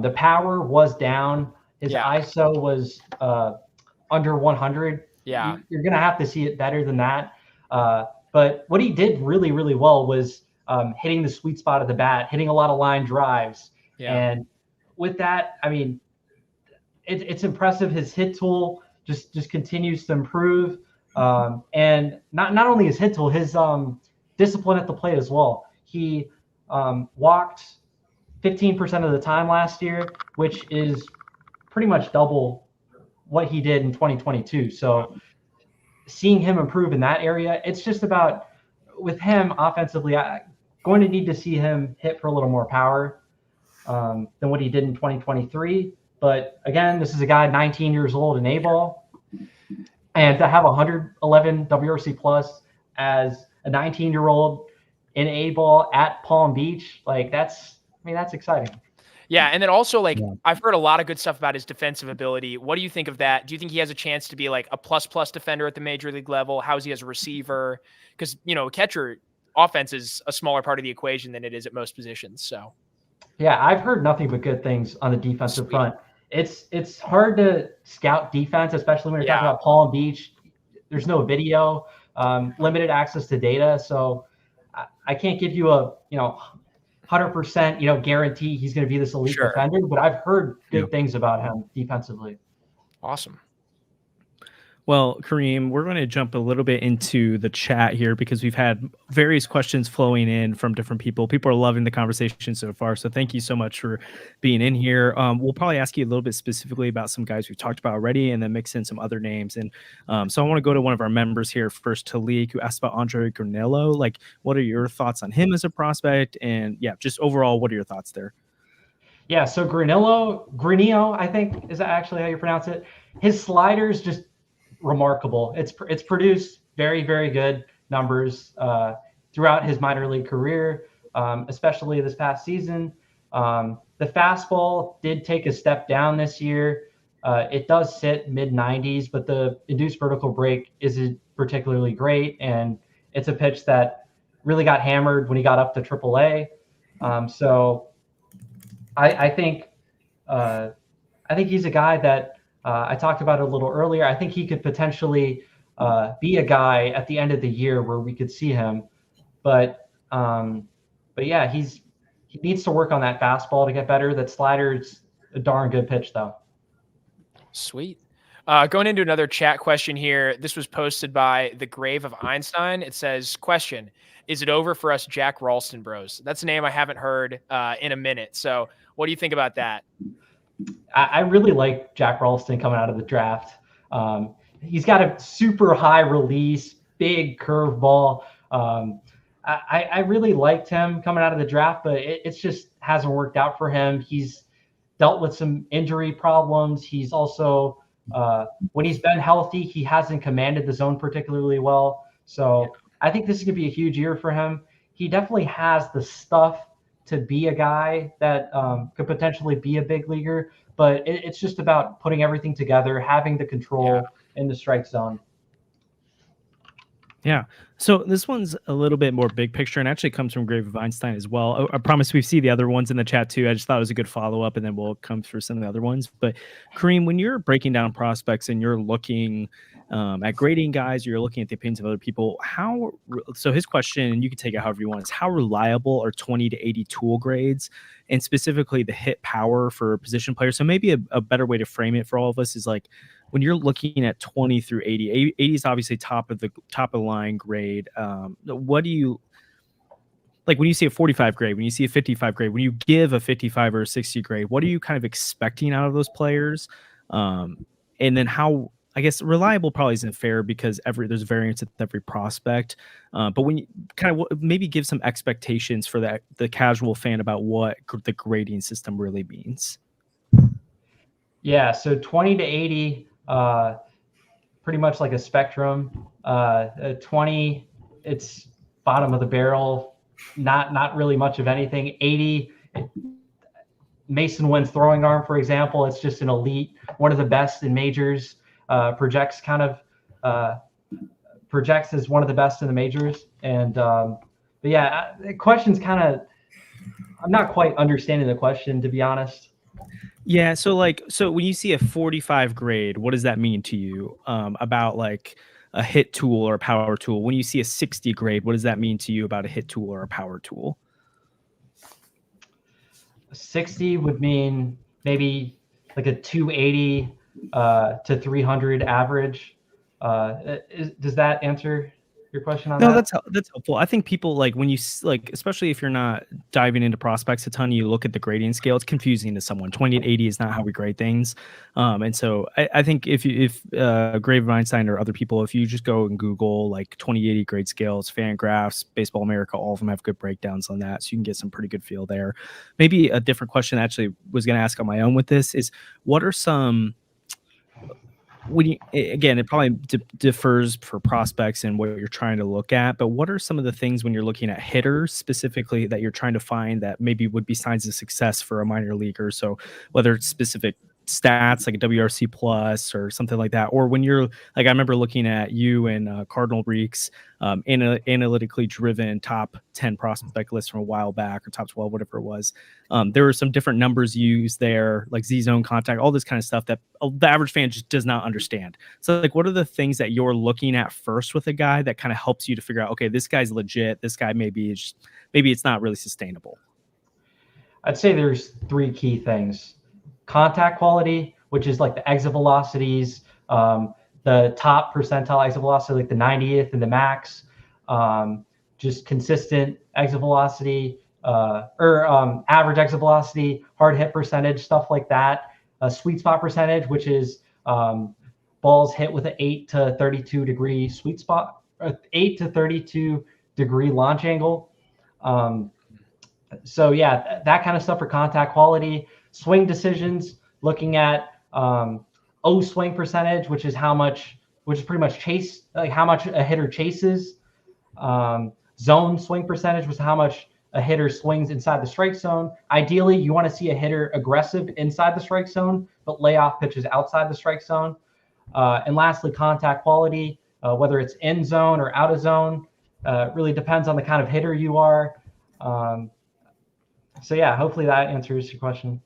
The power was down. His ISO was under 100. Yeah. You're going to have to see it better than that. But what he did really, really well was hitting the sweet spot of the bat, hitting a lot of line drives. Yeah. And with that, I mean, it's impressive. His hit tool just continues to improve. And not only his hit tool, his discipline at the plate as well. He walked 15% of the time last year, which is pretty much double what he did in 2022. So seeing him improve in that area, it's just about, with him offensively, I'm going to need to see him hit for a little more power than what he did in 2023. But again, this is a guy 19 years old in A-ball, and to have 111 WRC plus as a 19-year-old in A-ball at Palm Beach, like that's exciting. Yeah, and then also I've heard a lot of good stuff about his defensive ability. What do you think of that? Do you think he has a chance to be like a plus defender at the major league level? How is he as a receiver? Because catcher offense is a smaller part of the equation than it is at most positions. So yeah, I've heard nothing but good things on the defensive front. It's hard to scout defense, especially when you're talking about Palm Beach. There's no video, limited access to data, so I can't give you a 100% guarantee he's going to be this elite defender, but I've heard good things about him defensively. Awesome. Well, Kareem, we're going to jump a little bit into the chat here because we've had various questions flowing in from different people. People are loving the conversation so far. So thank you so much for being in here. We'll probably ask you a little bit specifically about some guys we've talked about already and then mix in some other names. And so I want to go to one of our members here first, Talik, who asked about Andre Granillo. Like, what are your thoughts on him as a prospect? And yeah, just overall, what are your thoughts there? Yeah, so Granillo, I think is actually how you pronounce it. His sliders just remarkable. It's produced very, very good numbers throughout his minor league career, especially this past season. The fastball did take a step down this year. It does sit mid-90s, but the induced vertical break isn't particularly great, and it's a pitch that really got hammered when he got up to AAA. So I think he's a guy that I talked about it a little earlier. I think he could potentially be a guy at the end of the year where we could see him. But yeah, he needs to work on that fastball to get better. That slider's a darn good pitch, though. Sweet. Going into another chat question here. This was posted by The Grave of Einstein. It says, question, is it over for us Jack Ralston bros? That's a name I haven't heard in a minute. So what do you think about that? I really like Jack Ralston coming out of the draft. He's got a super high release, big curveball. I really liked him coming out of the draft, but it just hasn't worked out for him. He's dealt with some injury problems. He's also, when he's been healthy, he hasn't commanded the zone particularly well. So I think this is going to be a huge year for him. He definitely has the stuff to be a guy that could potentially be a big leaguer, but it's just about putting everything together, having the control in the strike zone. Yeah. So this one's a little bit more big picture and actually comes from Grave of Einstein as well. I promise we see the other ones in the chat too. I just thought it was a good follow-up and then we'll come through some of the other ones. But Kareem, when you're breaking down prospects and you're looking at grading guys, you're looking at the opinions of other people, so his question, and you can take it however you want, is how reliable are 20 to 80 tool grades and specifically the hit power for position players? So maybe a better way to frame it for all of us is like, when you're looking at 20 through 80, 80 is obviously top of the line grade. What do you like when you see a 45 grade, when you see a 55 grade, when you give a 55 or a 60 grade, what are you kind of expecting out of those players? And then how, I guess reliable probably isn't fair because there's variance at every prospect. But when you kind of maybe give some expectations for the casual fan about what the grading system really means. Yeah. So 20 to 80, pretty much like a spectrum. 20, it's bottom of the barrel, not really much of anything. 80, Masyn Winn's throwing arm, for example, it's just an elite, one of the best in majors. Projects as one of the best in the majors. And but yeah, the question's kind of, I'm not quite understanding the question, to be honest. Yeah, so when you see a 45 grade, what does that mean to you? About like a hit tool or a power tool. When you see a 60 grade, what does that mean to you about a hit tool or a power tool? 60 would mean maybe like a 280 to 300 average. Does that answer your question on No, that? that's helpful. I think people like when you like, especially if you're not diving into prospects a ton, you look at the grading scale. It's confusing to someone. 20 and 80 is not how we grade things. And so I think if Grave Weinstein or other people, if you just go and Google like 2080 grade scales, Fangraphs, Baseball America, all of them have good breakdowns on that, so you can get some pretty good feel there. Maybe a different question I actually was going to ask on my own with this is, what are some when you, again, it probably differs for prospects and what you're trying to look at, but what are some of the things when you're looking at hitters specifically that you're trying to find that maybe would be signs of success for a minor leaguer? So whether it's specific stats like a WRC plus or something like that, or when you're like, I remember looking at you and Cardinal Reeks analytically driven top 10 prospect list from a while back, or top 12, whatever it was. There were some different numbers used there, like Z-zone contact, all this kind of stuff that the average fan just does not understand. So like, what are the things that you're looking at first with a guy that kind of helps you to figure out, okay, this guy's legit, this guy maybe it's not really sustainable? I'd say there's three key things. Contact quality, which is like the exit velocities, the top percentile exit velocity, like the 90th and the max, just consistent exit velocity, or average exit velocity, hard hit percentage, stuff like that. Sweet spot percentage, which is balls hit with an 8 to 32 degree sweet spot, 8 to 32 degree launch angle. So yeah, that kind of stuff for contact quality. Swing decisions, looking at O swing percentage, which is pretty much chase, like how much a hitter chases. Zone swing percentage was how much a hitter swings inside the strike zone. Ideally, you want to see a hitter aggressive inside the strike zone, but lay off pitches outside the strike zone. And lastly, contact quality, whether it's in zone or out of zone, really depends on the kind of hitter you are. So yeah, hopefully that answers your question.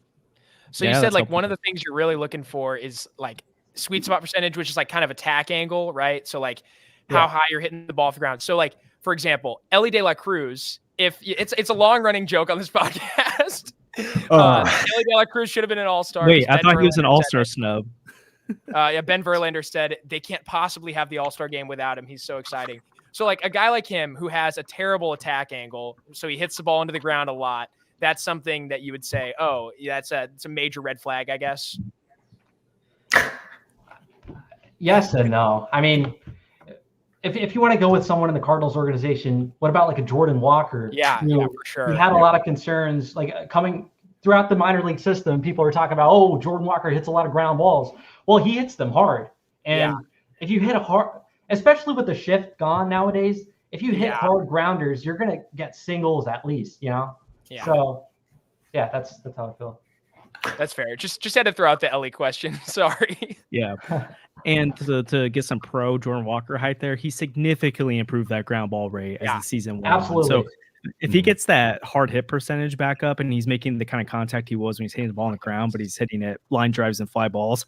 So you said like one of the things you're really looking for is like sweet spot percentage, which is like kind of attack angle, right? So like how high you're hitting the ball off the ground. So like, for example, Elly De La Cruz, if it's a long running joke on this podcast. Elly De La Cruz should have been an all-star. Wait, I thought he was an all-star snub. Yeah, Ben Verlander said they can't possibly have the all-star game without him. He's so exciting. So like a guy like him who has a terrible attack angle, so he hits the ball into the ground a lot. That's something that you would say, oh, yeah, it's a major red flag, I guess. Yes and no. I mean, if you want to go with someone in the Cardinals organization, what about like a Jordan Walker? Yeah, for sure. We had a lot of concerns like coming throughout the minor league system. People are talking about, oh, Jordan Walker hits a lot of ground balls. Well, he hits them hard. And if you hit a hard, especially with the shift gone nowadays, if you hit hard grounders, you're going to get singles at least, you know? Yeah. So, yeah, that's how I feel. That's fair. Just had to throw out the Elly question. Sorry. Yeah. And to get some pro Jordan Walker height there, he significantly improved that ground ball rate as the season went on. So if he gets that hard hit percentage back up and he's making the kind of contact he was when he's hitting the ball on the ground, but he's hitting it line drives and fly balls.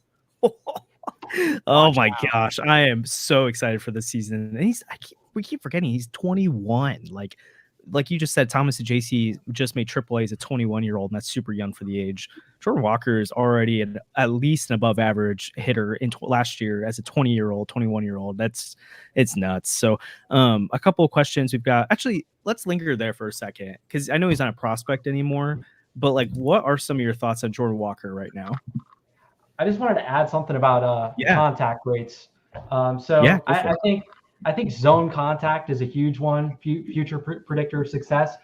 Oh my gosh. I am so excited for this season. And we keep forgetting he's 21. Like you just said, Thomas Saggese just made AAA as a 21-year-old, and that's super young for the age. Jordan Walker is already at least an above-average hitter in last year as a 20-year-old, 21-year-old. It's nuts. So a couple of questions we've got. Actually, let's linger there for a second because I know he's not a prospect anymore, but like, what are some of your thoughts on Jordan Walker right now? I just wanted to add something about contact rates. I think zone contact is a huge one, future predictor of success.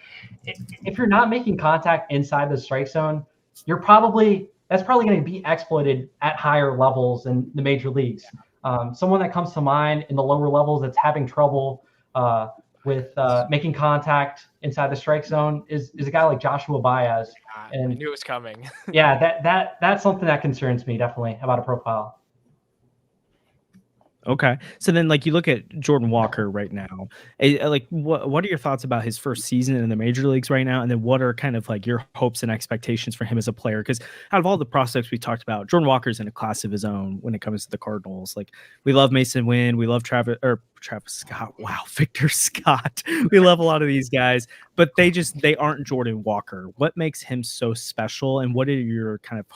If you're not making contact inside the strike zone, that's probably going to be exploited at higher levels in the major leagues. Someone that comes to mind in the lower levels that's having trouble with making contact inside the strike zone is a guy like Joshua Baez. And I knew it was coming. Yeah, that's something that concerns me definitely about a profile. Okay. So then, like, you look at Jordan Walker right now. Like, what are your thoughts about his first season in the major leagues right now? And then, what are kind of like your hopes and expectations for him as a player? Because out of all the prospects we talked about, Jordan Walker's in a class of his own when it comes to the Cardinals. Like, we love Masyn Winn, we love Travis Scott. Wow, Victor Scott. We love a lot of these guys, but they aren't Jordan Walker. What makes him so special? And what are your kind of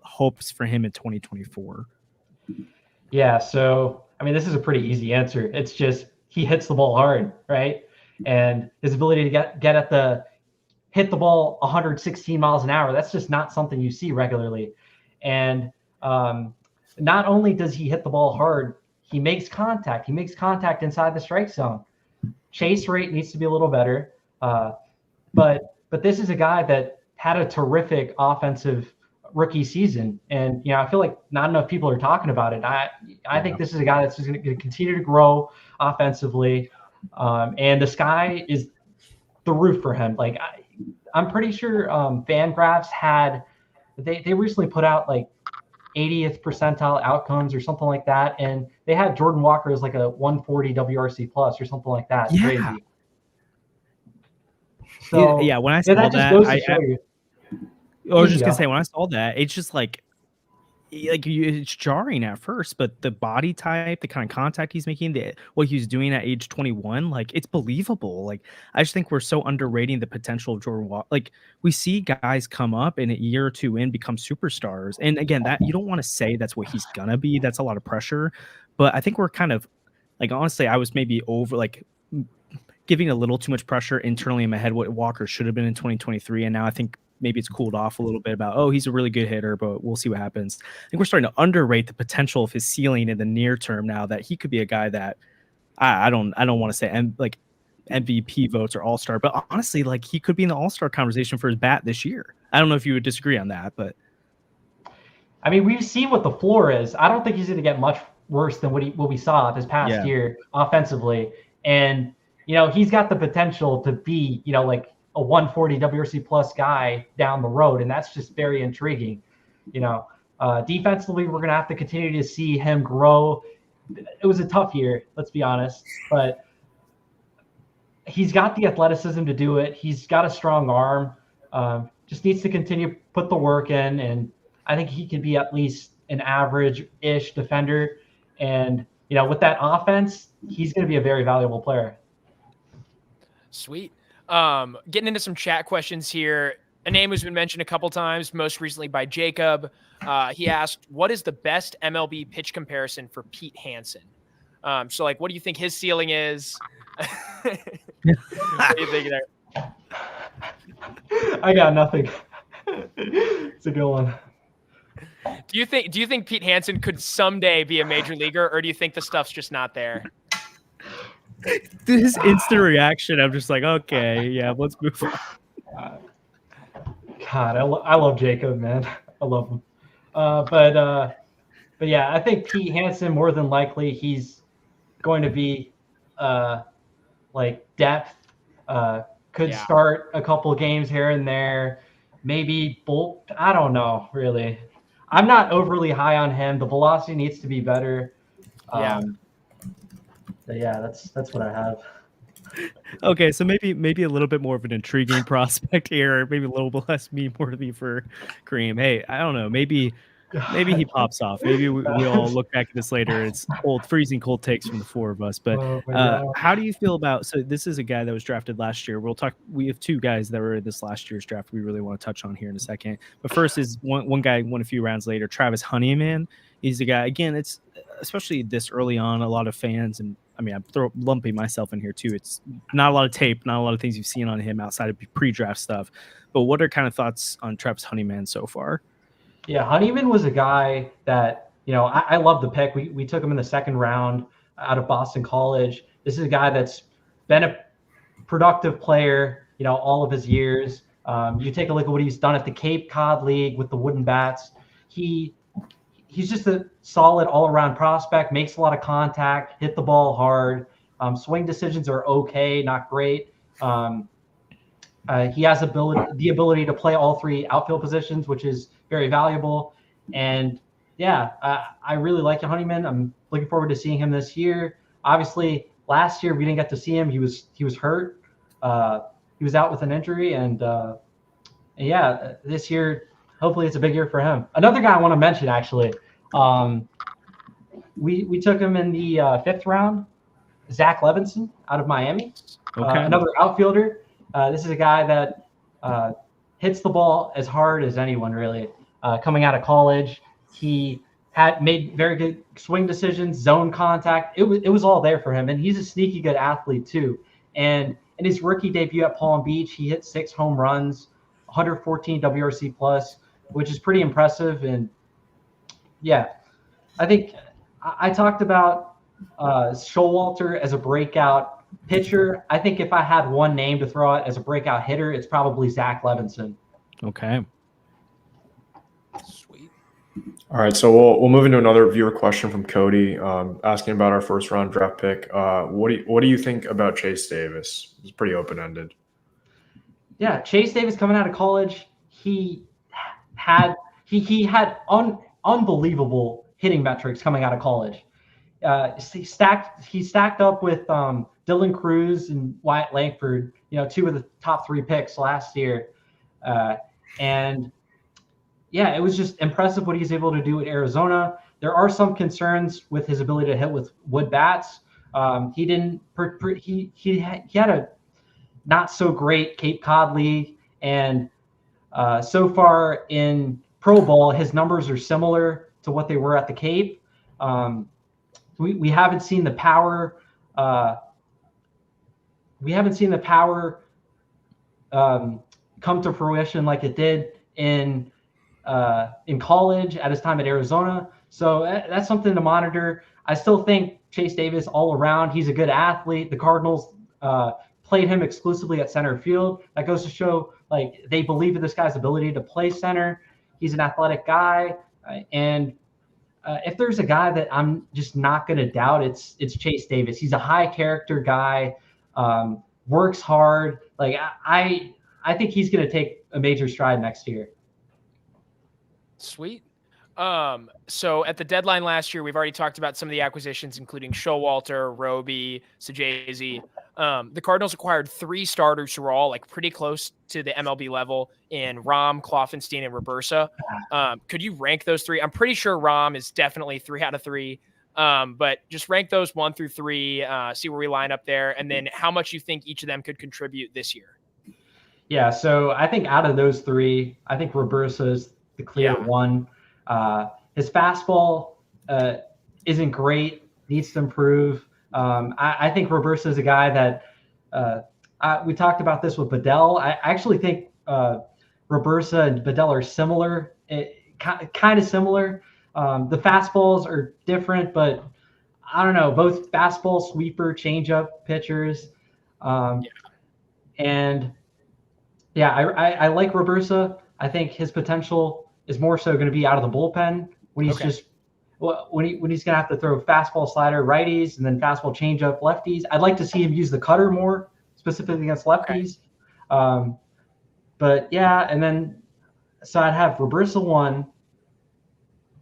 hopes for him in 2024? Yeah, so I mean, this is a pretty easy answer. It's just he hits the ball hard, right? And his ability to hit the ball 116 miles an hour, that's just not something you see regularly. And not only does he hit the ball hard, he makes contact. He makes contact inside the strike zone. Chase rate needs to be a little better. But this is a guy that had a terrific offensive rookie season, and I feel like not enough people are talking about it. I think this is a guy that's just going to continue to grow offensively, and the sky is the roof for him. Like I'm pretty sure Fangraphs they recently put out like 80th percentile outcomes or something like that, and they had Jordan Walker as like a 140 WRC plus or something like that. Yeah. Crazy. So yeah, when I saw that, I was just gonna say, when I saw that, it's just like it's jarring at first, but the body type, the kind of contact he's making, what he was doing at age 21, like it's believable. Like I just think we're so underrating the potential of Jordan Walker. Like we see guys come up and a year or two in become superstars, and again, that you don't want to say that's what he's gonna be. That's a lot of pressure, but I think we're kind of like, honestly, I was maybe over like giving a little too much pressure internally in my head what Walker should have been in 2023, and now I think maybe it's cooled off a little bit about, oh, he's a really good hitter, but we'll see what happens. I think we're starting to underrate the potential of his ceiling in the near term now, that he could be a guy that I don't want to say like MVP votes or all-star, but honestly, like he could be in the all-star conversation for his bat this year. I don't know if you would disagree on that, but I mean, we've seen what the floor is. I don't think he's going to get much worse than what we saw this past year offensively. And, he's got the potential to be, like a 140 WRC plus guy down the road. And that's just very intriguing. Defensively, we're going to have to continue to see him grow. It was a tough year, let's be honest, but he's got the athleticism to do it. He's got a strong arm. Just needs to continue to put the work in. And I think he can be at least an average-ish defender. And, with that offense, he's going to be a very valuable player. Sweet. Getting into some chat questions here. A name who's been mentioned a couple times, most recently by Jacob. He asked, what is the best MLB pitch comparison for Pete Hansen? So, like, what do you think his ceiling is? What do you think there? I got nothing. It's a good one. Do you think Pete Hansen could someday be a major leaguer, or do you think the stuff's just not there? His instant reaction, I'm just like, okay, yeah, let's move on. God, I love Jacob, man. I love him. But yeah, I think Pete Hansen, more than likely, he's going to be like depth. Could start a couple of games here and there. Maybe Bolt. I don't know, really. I'm not overly high on him. The velocity needs to be better. But yeah, that's what I have. Okay, so maybe a little bit more of an intriguing prospect here, maybe a little bit less meme-worthy for Kareem. Hey, I don't know, maybe he pops off. Maybe we all look back at this later. It's freezing cold takes from the four of us. But how do you feel about? So this is a guy that was drafted last year. We have two guys that were in this last year's draft we really want to touch on here in a second. But first is one guy went a few rounds later, Travis Honeyman. He's a guy. Again, it's especially this early on, a lot of fans, and I mean, I'm lumping myself in here too. It's not a lot of tape, not a lot of things you've seen on him outside of pre-draft stuff. But what are kind of thoughts on Travis Honeyman so far? Yeah, Honeyman was a guy that, I love the pick. We took him in the second round out of Boston College. This is a guy that's been a productive player, all of his years. You take a look at what he's done at the Cape Cod League with the Wooden Bats. He's just a solid all-around prospect, makes a lot of contact, hit the ball hard. Swing decisions are okay, not great. He has the ability to play all three outfield positions, which is very valuable. And Yeah, I really like Honeyman. I'm looking forward to seeing him this year. Obviously, last year we didn't get to see him. He was hurt. He was out with an injury, and yeah, this year hopefully it's a big year for him. Another guy I want to mention actually, we took him in the 5th round, Zach Levinson out of Miami. Okay. Another outfielder. This is a guy that hits the ball as hard as anyone, really. Coming out of college, he had made very good swing decisions, zone contact. It was all there for him, and he's a sneaky good athlete too. And in his rookie debut at Palm Beach, he hit 6 home runs, 114 WRC plus, which is pretty impressive. And yeah, I think I talked about Showalter as a breakout pitcher. I think if I had one name to throw out as a breakout hitter, it's probably Zach Levinson. Okay. Sweet. All right, so we'll move into another viewer question from Cody, asking about our 1st round draft pick. What do you think about Chase Davis? It's pretty open ended. Yeah, Chase Davis coming out of college, he had unbelievable hitting metrics coming out of college. He stacked up with Dylan Cruz and Wyatt Langford, 2 of the top 3 picks last year. And yeah, it was just impressive what he's able to do at Arizona. There are some concerns with his ability to hit with wood bats. He had a not so great Cape Cod league, and so far in pro ball, his numbers are similar to what they were at the Cape. We haven't seen the power. Come to fruition like it did in college at his time at Arizona. So that's something to monitor. I still think Chase Davis all around, he's a good athlete. The Cardinals played him exclusively at center field. That goes to show they believe in this guy's ability to play center. He's an athletic guy, and if there's a guy that I'm just not going to doubt, it's Chase Davis. He's a high character guy, works hard. I think he's going to take a major stride next year. Sweet. So at the deadline last year, we've already talked about some of the acquisitions, including Showalter, Roby, Saggese. The Cardinals acquired 3 starters who were all pretty close to the MLB level in Rom, Kloffenstein, and Robersa. Could you rank those 3? I'm pretty sure Rom is definitely 3 out of 3. But just rank those 1 through 3, see where we line up there, and then how much you think each of them could contribute this year. Yeah, so I think out of those 3, I think Robersa is the clear one. His fastball isn't great, needs to improve. I think Robersa is a guy that we talked about this with Bedell. I actually think Robersa and Bedell are similar, kind of similar. The fastballs are different, but I don't know. Both fastball, sweeper, changeup pitchers. And yeah, I like Robersa. I think his potential is more so going to be out of the bullpen when he's when he's going to have to throw fastball, slider, righties, and then fastball, changeup, lefties. I'd like to see him use the cutter more, specifically against lefties. But yeah, and then so I'd have Robersa 1,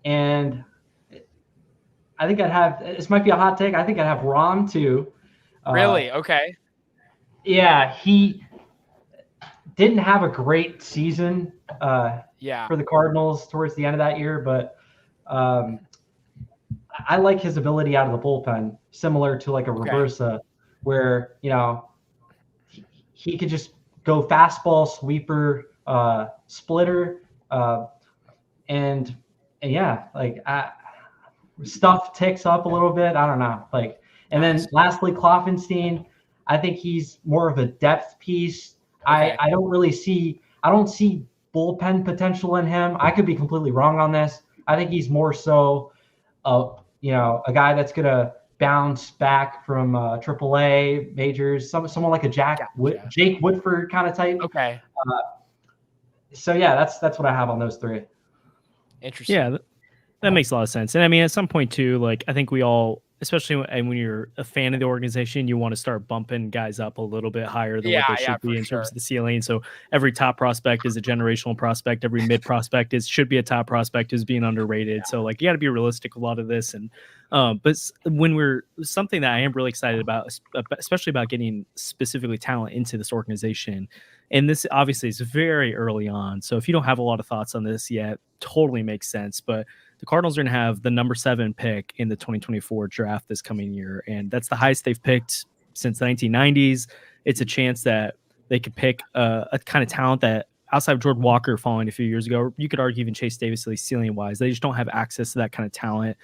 and I think I'd have, this might be a hot take, I think I'd have Rom 2. Really? Okay. Yeah, he didn't have a great season for the Cardinals towards the end of that year, but I like his ability out of the bullpen, similar to a Robersa, where he could just go fastball, sweeper, splitter, and yeah, stuff ticks up a little bit. I don't know, and then lastly, Kloffenstein. I think he's more of a depth piece. I don't see bullpen potential in him. I could be completely wrong on this. I think he's more so, a guy that's gonna bounce back from AAA majors, someone like a Jake Woodford kind of type. Okay. So yeah, that's what I have on those 3. Interesting. Yeah, That makes a lot of sense. And I mean, at some point too, like I think we all, especially when you're a fan of the organization, you want to start bumping guys up a little bit higher than what they should be in terms of the ceiling. So every top prospect is a generational prospect. Every mid prospect should be a top prospect is being underrated. So like you got to be realistic with a lot of this. And but when we're something that I am really excited about, especially about getting specifically talent into this organization. And this obviously is very early on. So if you don't have a lot of thoughts on this yet, totally makes sense. But the Cardinals are going to have the number 7 pick in the 2024 draft this coming year. And that's the highest they've picked since the 1990s. It's a chance that they could pick a kind of talent that outside of Jordan Walker falling a few years ago, you could argue even Chase Davis, at least ceiling wise, they just don't have access to that kind of talent.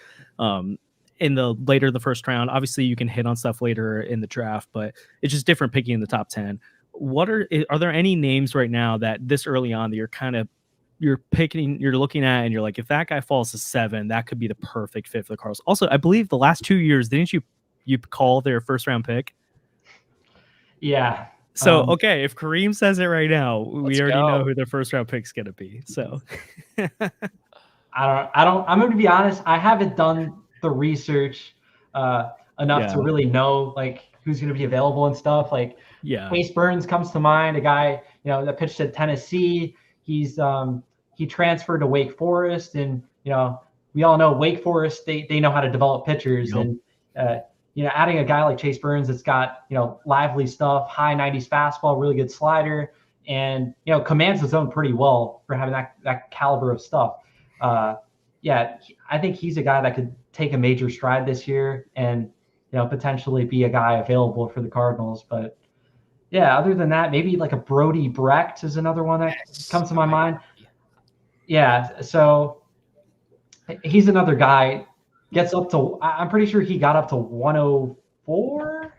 In the later the first round, obviously you can hit on stuff later in the draft, but it's just different picking in the top 10. What are there any names right now that this early on that you're picking, you're looking at, and you're like, if that guy falls to 7, that could be the perfect fit for the Cardinals? Also, I believe the last 2 years, didn't you call their first round pick? Yeah. So okay, if Kareem says it right now, we already know who their first round pick's gonna be. So I don't. I'm going to be honest. I haven't done the research enough to really know like who's going to be available and stuff. Like Chase Burns comes to mind, a guy that pitched at Tennessee. He transferred to Wake Forest, and we all know Wake Forest, they know how to develop pitchers. And adding a guy like Chase Burns that's got lively stuff, high 90s fastball, really good slider, and commands the zone pretty well for having that caliber of stuff. I think he's a guy that could take a major stride this year and potentially be a guy available for the Cardinals. But other than that, maybe like a Brody Brecht is another one that comes to my mind. So he's another guy, gets up to, I'm pretty sure he got up to 104.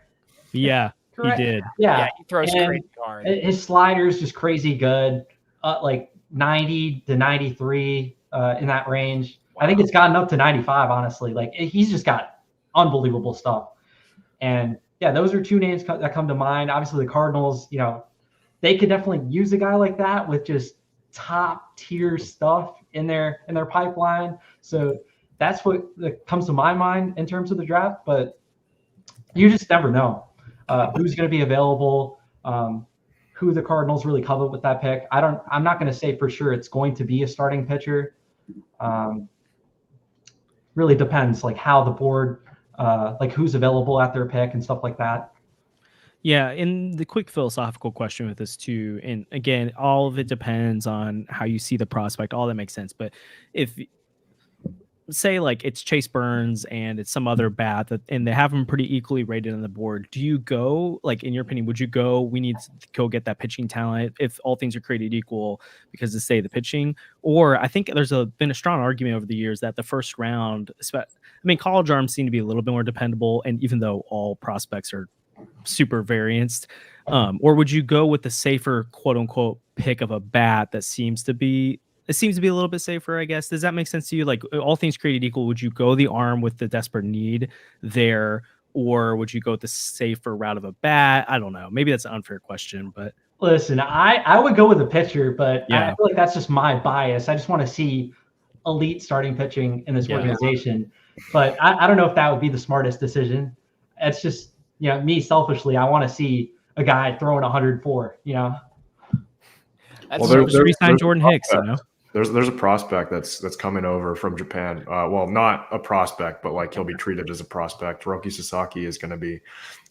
Yeah, correct? He did. Yeah, he throws crazy hard. His slider is just crazy good, like 90 to 93 in that range. Wow. I think it's gotten up to 95, honestly. Like he's just got unbelievable stuff. And those are 2 names that come to mind. Obviously, the Cardinals, they could definitely use a guy like that with just top tier stuff in their pipeline. So that's what comes to my mind in terms of the draft. But you just never know who's going to be available, who the Cardinals really covet with that pick. I'm not going to say for sure it's going to be a starting pitcher. Really depends, like how the board. Like who's available at their pick and stuff like that. Yeah, and the quick philosophical question with this too, and again, all of it depends on how you see the prospect. All that makes sense. But if say like it's Chase Burns and it's some other bat and they have them pretty equally rated on the board, do you go, like in your opinion, would you go, we need to go get that pitching talent if all things are created equal because to say the pitching? Or I think there's been a strong argument over the years that the first round, college arms seem to be a little bit more dependable, and even though all prospects are super varianced, or would you go with the safer quote unquote pick of a bat that seems to be a little bit safer, I guess? Does that make sense to you? Like all things created equal, would you go the arm with the desperate need there, or would you go with the safer route of a bat? I don't know. Maybe that's an unfair question, but listen, I would go with the pitcher, but I feel like that's just my bias. I just want to see elite starting pitching in this organization. But I don't know if that would be the smartest decision. It's just, me selfishly, I want to see a guy throwing 104, That's resign Jordan Hicks, There's a prospect that's coming over from Japan. Well, not a prospect, but like he'll be treated as a prospect. Roki Sasaki is going to be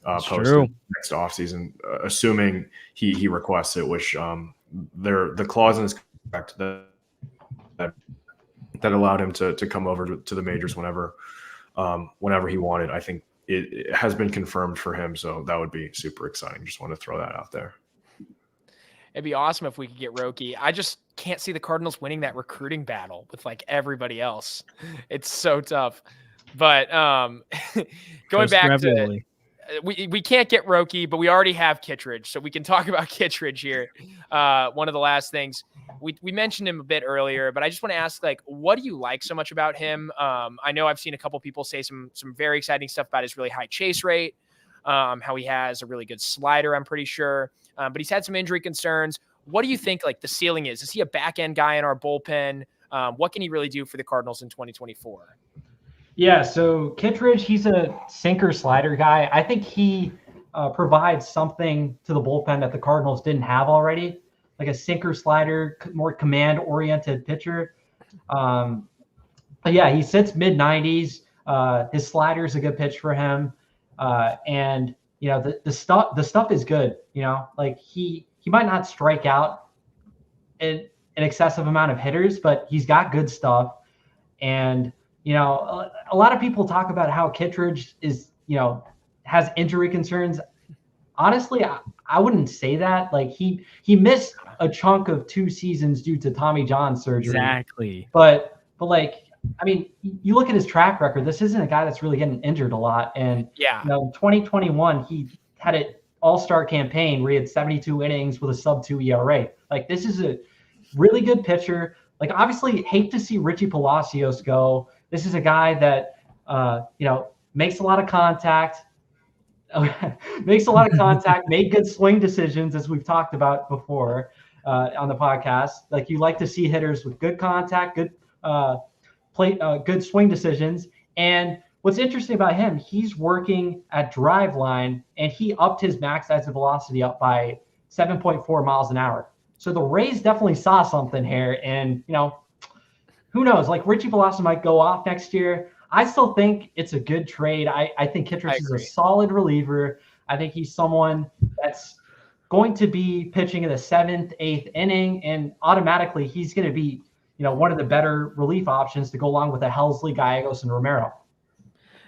posted next offseason, assuming he requests it, which the clause in his contract that allowed him to come over to the majors whenever he wanted. I think it has been confirmed for him, so that would be super exciting. Just want to throw that out there. It'd be awesome if we could get Roki. I just can't see the Cardinals winning that recruiting battle with like everybody else. It's so tough. But going back to we can't get Roki, but we already have Kittredge, so we can talk about Kittredge here. One of the last things we mentioned him a bit earlier, but I just want to ask, like, what do you like so much about him? I know I've seen a couple people say some very exciting stuff about his really high chase rate, how he has a really good slider, I'm pretty sure. But he's had some injury concerns. What do you think, like, the ceiling is? Is he a back-end guy in our bullpen? What can he really do for the Cardinals in 2024? Yeah, so Kittredge, he's a sinker slider guy. I think he provides something to the bullpen that the Cardinals didn't have already, like a sinker slider, more command-oriented pitcher. But yeah, he sits mid-90s. His slider is a good pitch for him, and the stuff is good. Like he might not strike out an excessive amount of hitters, but he's got good stuff. And a lot of people talk about how Kittredge is has injury concerns. Honestly, I wouldn't say that. Like he missed a chunk of 2 seasons due to Tommy John surgery. Exactly. But like, I mean, you look at his track record. This isn't a guy that's really getting injured a lot. And yeah, 2021, he had an all-star campaign where he had 72 innings with a sub-2 ERA. Like, this is a really good pitcher. Like, obviously, hate to see Richie Palacios go. This is a guy that makes a lot of contact. Made good swing decisions, as we've talked about before on the podcast. Like, you like to see hitters with good contact, good good swing decisions. And what's interesting about him, he's working at driveline, and he upped his max exit velocity up by 7.4 miles an hour. So the Rays definitely saw something here, and who knows? Like, Richie Palacios might go off next year. I still think it's a good trade. I think Kittredge is a solid reliever. I think he's someone that's going to be pitching in the 7th, 8th inning, and automatically he's going to be one of the better relief options to go along with the Helsley, Gallegos, and Romero.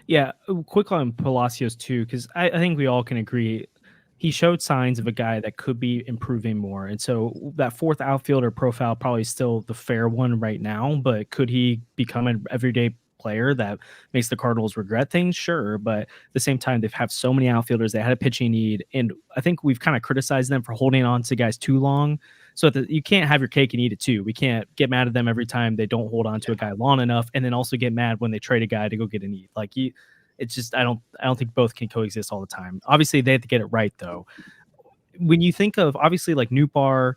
Yeah, quick on Palacios too, because I think we all can agree he showed signs of a guy that could be improving more. And so that 4th outfielder profile probably still the fair one right now, but could he become an everyday player that makes the Cardinals regret things? Sure, but at the same time, they've have so many outfielders. They had a pitching need, and I think we've kind of criticized them for holding on to guys too long. So you can't have your cake and eat it too. We can't get mad at them every time they don't hold on to a guy long enough, and then also get mad when they trade a guy to go get a need. Like, it's just I don't think both can coexist all the time. Obviously, they have to get it right though. When you think of obviously like Nootbaar,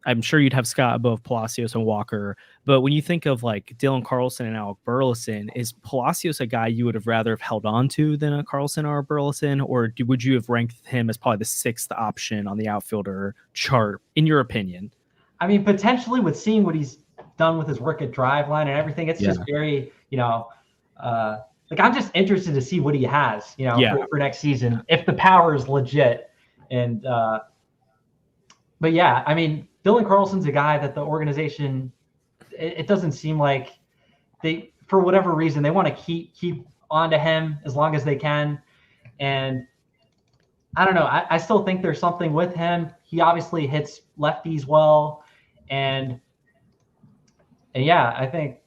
I'm sure you'd have Scott above Palacios and Walker, but when you think of like Dylan Carlson and Alec Burleson, is Palacios a guy you would have rather have held on to than a Carlson or a Burleson, or would you have ranked him as probably the 6th option on the outfielder chart, in your opinion? I mean, potentially, with seeing what he's done with his work at driveline and everything, it's just very, like, I'm just interested to see what he has, for next season, if the power is legit. And, but yeah, I mean, Dylan Carlson's a guy that the organization, it doesn't seem like they, for whatever reason, they want to keep onto him as long as they can. And I don't know. I still think there's something with him. He obviously hits lefties well. And yeah, I think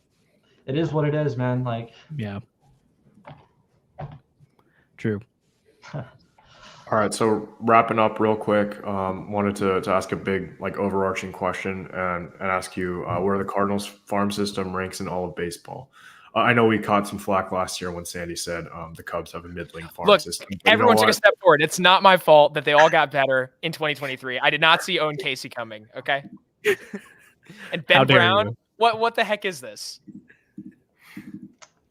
it is what it is, man. Like, yeah. True. All right, so wrapping up real quick, wanted to ask a big overarching question and ask you where the Cardinals farm system ranks in all of baseball. I know we caught some flack last year when Sandy said the Cubs have a middling farm system. Everyone took a step forward. It's not my fault that they all got better in 2023. I did not see Owen Casey coming, okay? And Ben Brown, what the heck is this?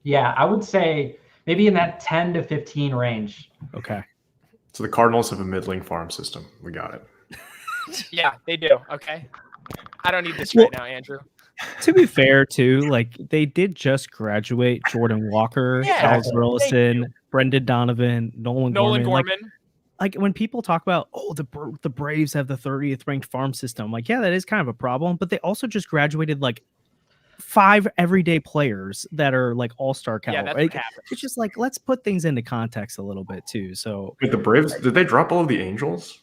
Yeah, I would say maybe in that 10 to 15 range. Okay. So the Cardinals have a middling farm system. We got it. Yeah, they do. Okay. I don't need this right now, Andrew. To be fair, too, like they did just graduate Jordan Walker, Alex Burleson, Brendan Donovan, Nolan Gorman. Like when people talk about, the Braves have the 30th ranked farm system, like, yeah, that is kind of a problem. But they also just graduated like 5 everyday players that are like all-star caliber. Yeah, it's just like, let's put things into context a little bit too. So wait, the Braves, did they drop all of the Angels?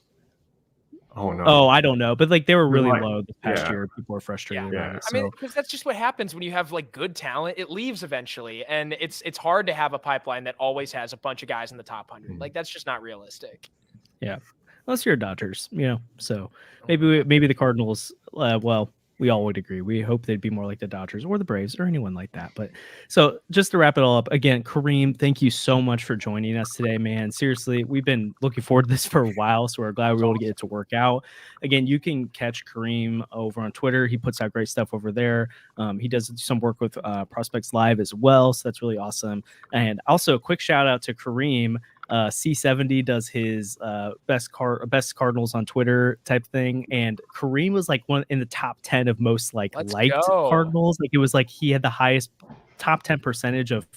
Oh no. Oh, I don't know, but like they were really low this past year. People were frustrated. Yeah. I mean, because that's just what happens when you have like good talent. It leaves eventually, and it's hard to have a pipeline that always has a bunch of guys in the top 100. Like that's just not realistic. Yeah, unless you're Dodgers, So maybe the Cardinals. We we all would agree. We hope they'd be more like the Dodgers or the Braves or anyone like that. But so just to wrap it all up, again, Kareem, thank you so much for joining us today, man. Seriously, we've been looking forward to this for a while, so we're glad we were able to get it to work out. Again, you can catch Kareem over on Twitter. He puts out great stuff over there. He does some work with Prospects Live as well, so that's really awesome. And also a quick shout out to Kareem. C70 does his best Cardinals on Twitter type thing, and Kareem was like one in the top 10 of most liked Cardinals. Like it was like he had the highest top 10 percentage of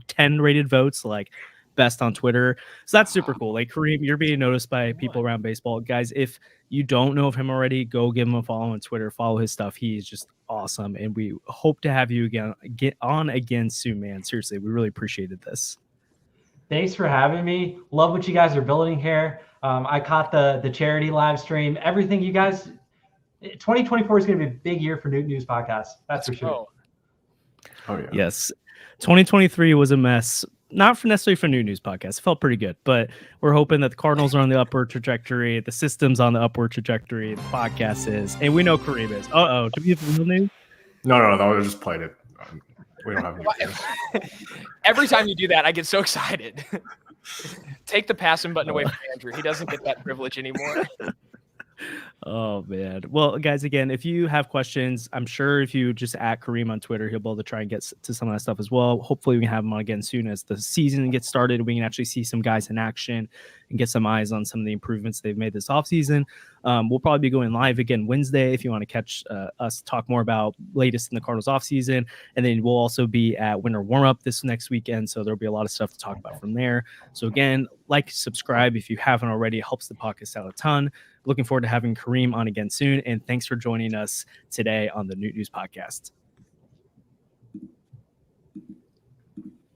10 rated votes, like best on Twitter. So that's super cool. Like Kareem, you're being noticed by people around baseball. Guys, if you don't know of him already, go give him a follow on Twitter, follow his stuff. He's just awesome, and we hope to have you get on again soon, man. Seriously, we really appreciated this. Thanks for having me. Love what you guys are building here. I caught the charity live stream. Everything you guys, 2024 is going to be a big year for New News Podcast. That's for sure. Oh yeah. Yes. 2023 was a mess. Not necessarily for New News Podcast. It felt pretty good, but we're hoping that the Cardinals are on the upward trajectory, the system's on the upward trajectory, the podcast is, and we know Kareem is. Do we have real news? No, I just played it. We don't have any. Every time you do that, I get so excited. Take the passing button away from Andrew. He doesn't get that privilege anymore. Oh, man. Well, guys, again, if you have questions, I'm sure if you just at Kareem on Twitter, he'll be able to try and get to some of that stuff as well. Hopefully we can have him on again soon as the season gets started. We can actually see some guys in action and get some eyes on some of the improvements they've made this offseason. We'll probably be going live again Wednesday if you want to catch us talk more about latest in the Cardinals offseason. And then we'll also be at winter warm-up this next weekend, so there'll be a lot of stuff to talk about from there. So again, subscribe if you haven't already. It helps the podcast out a ton. Looking forward to having Kareem on again soon, and thanks for joining us today on the New News Podcast.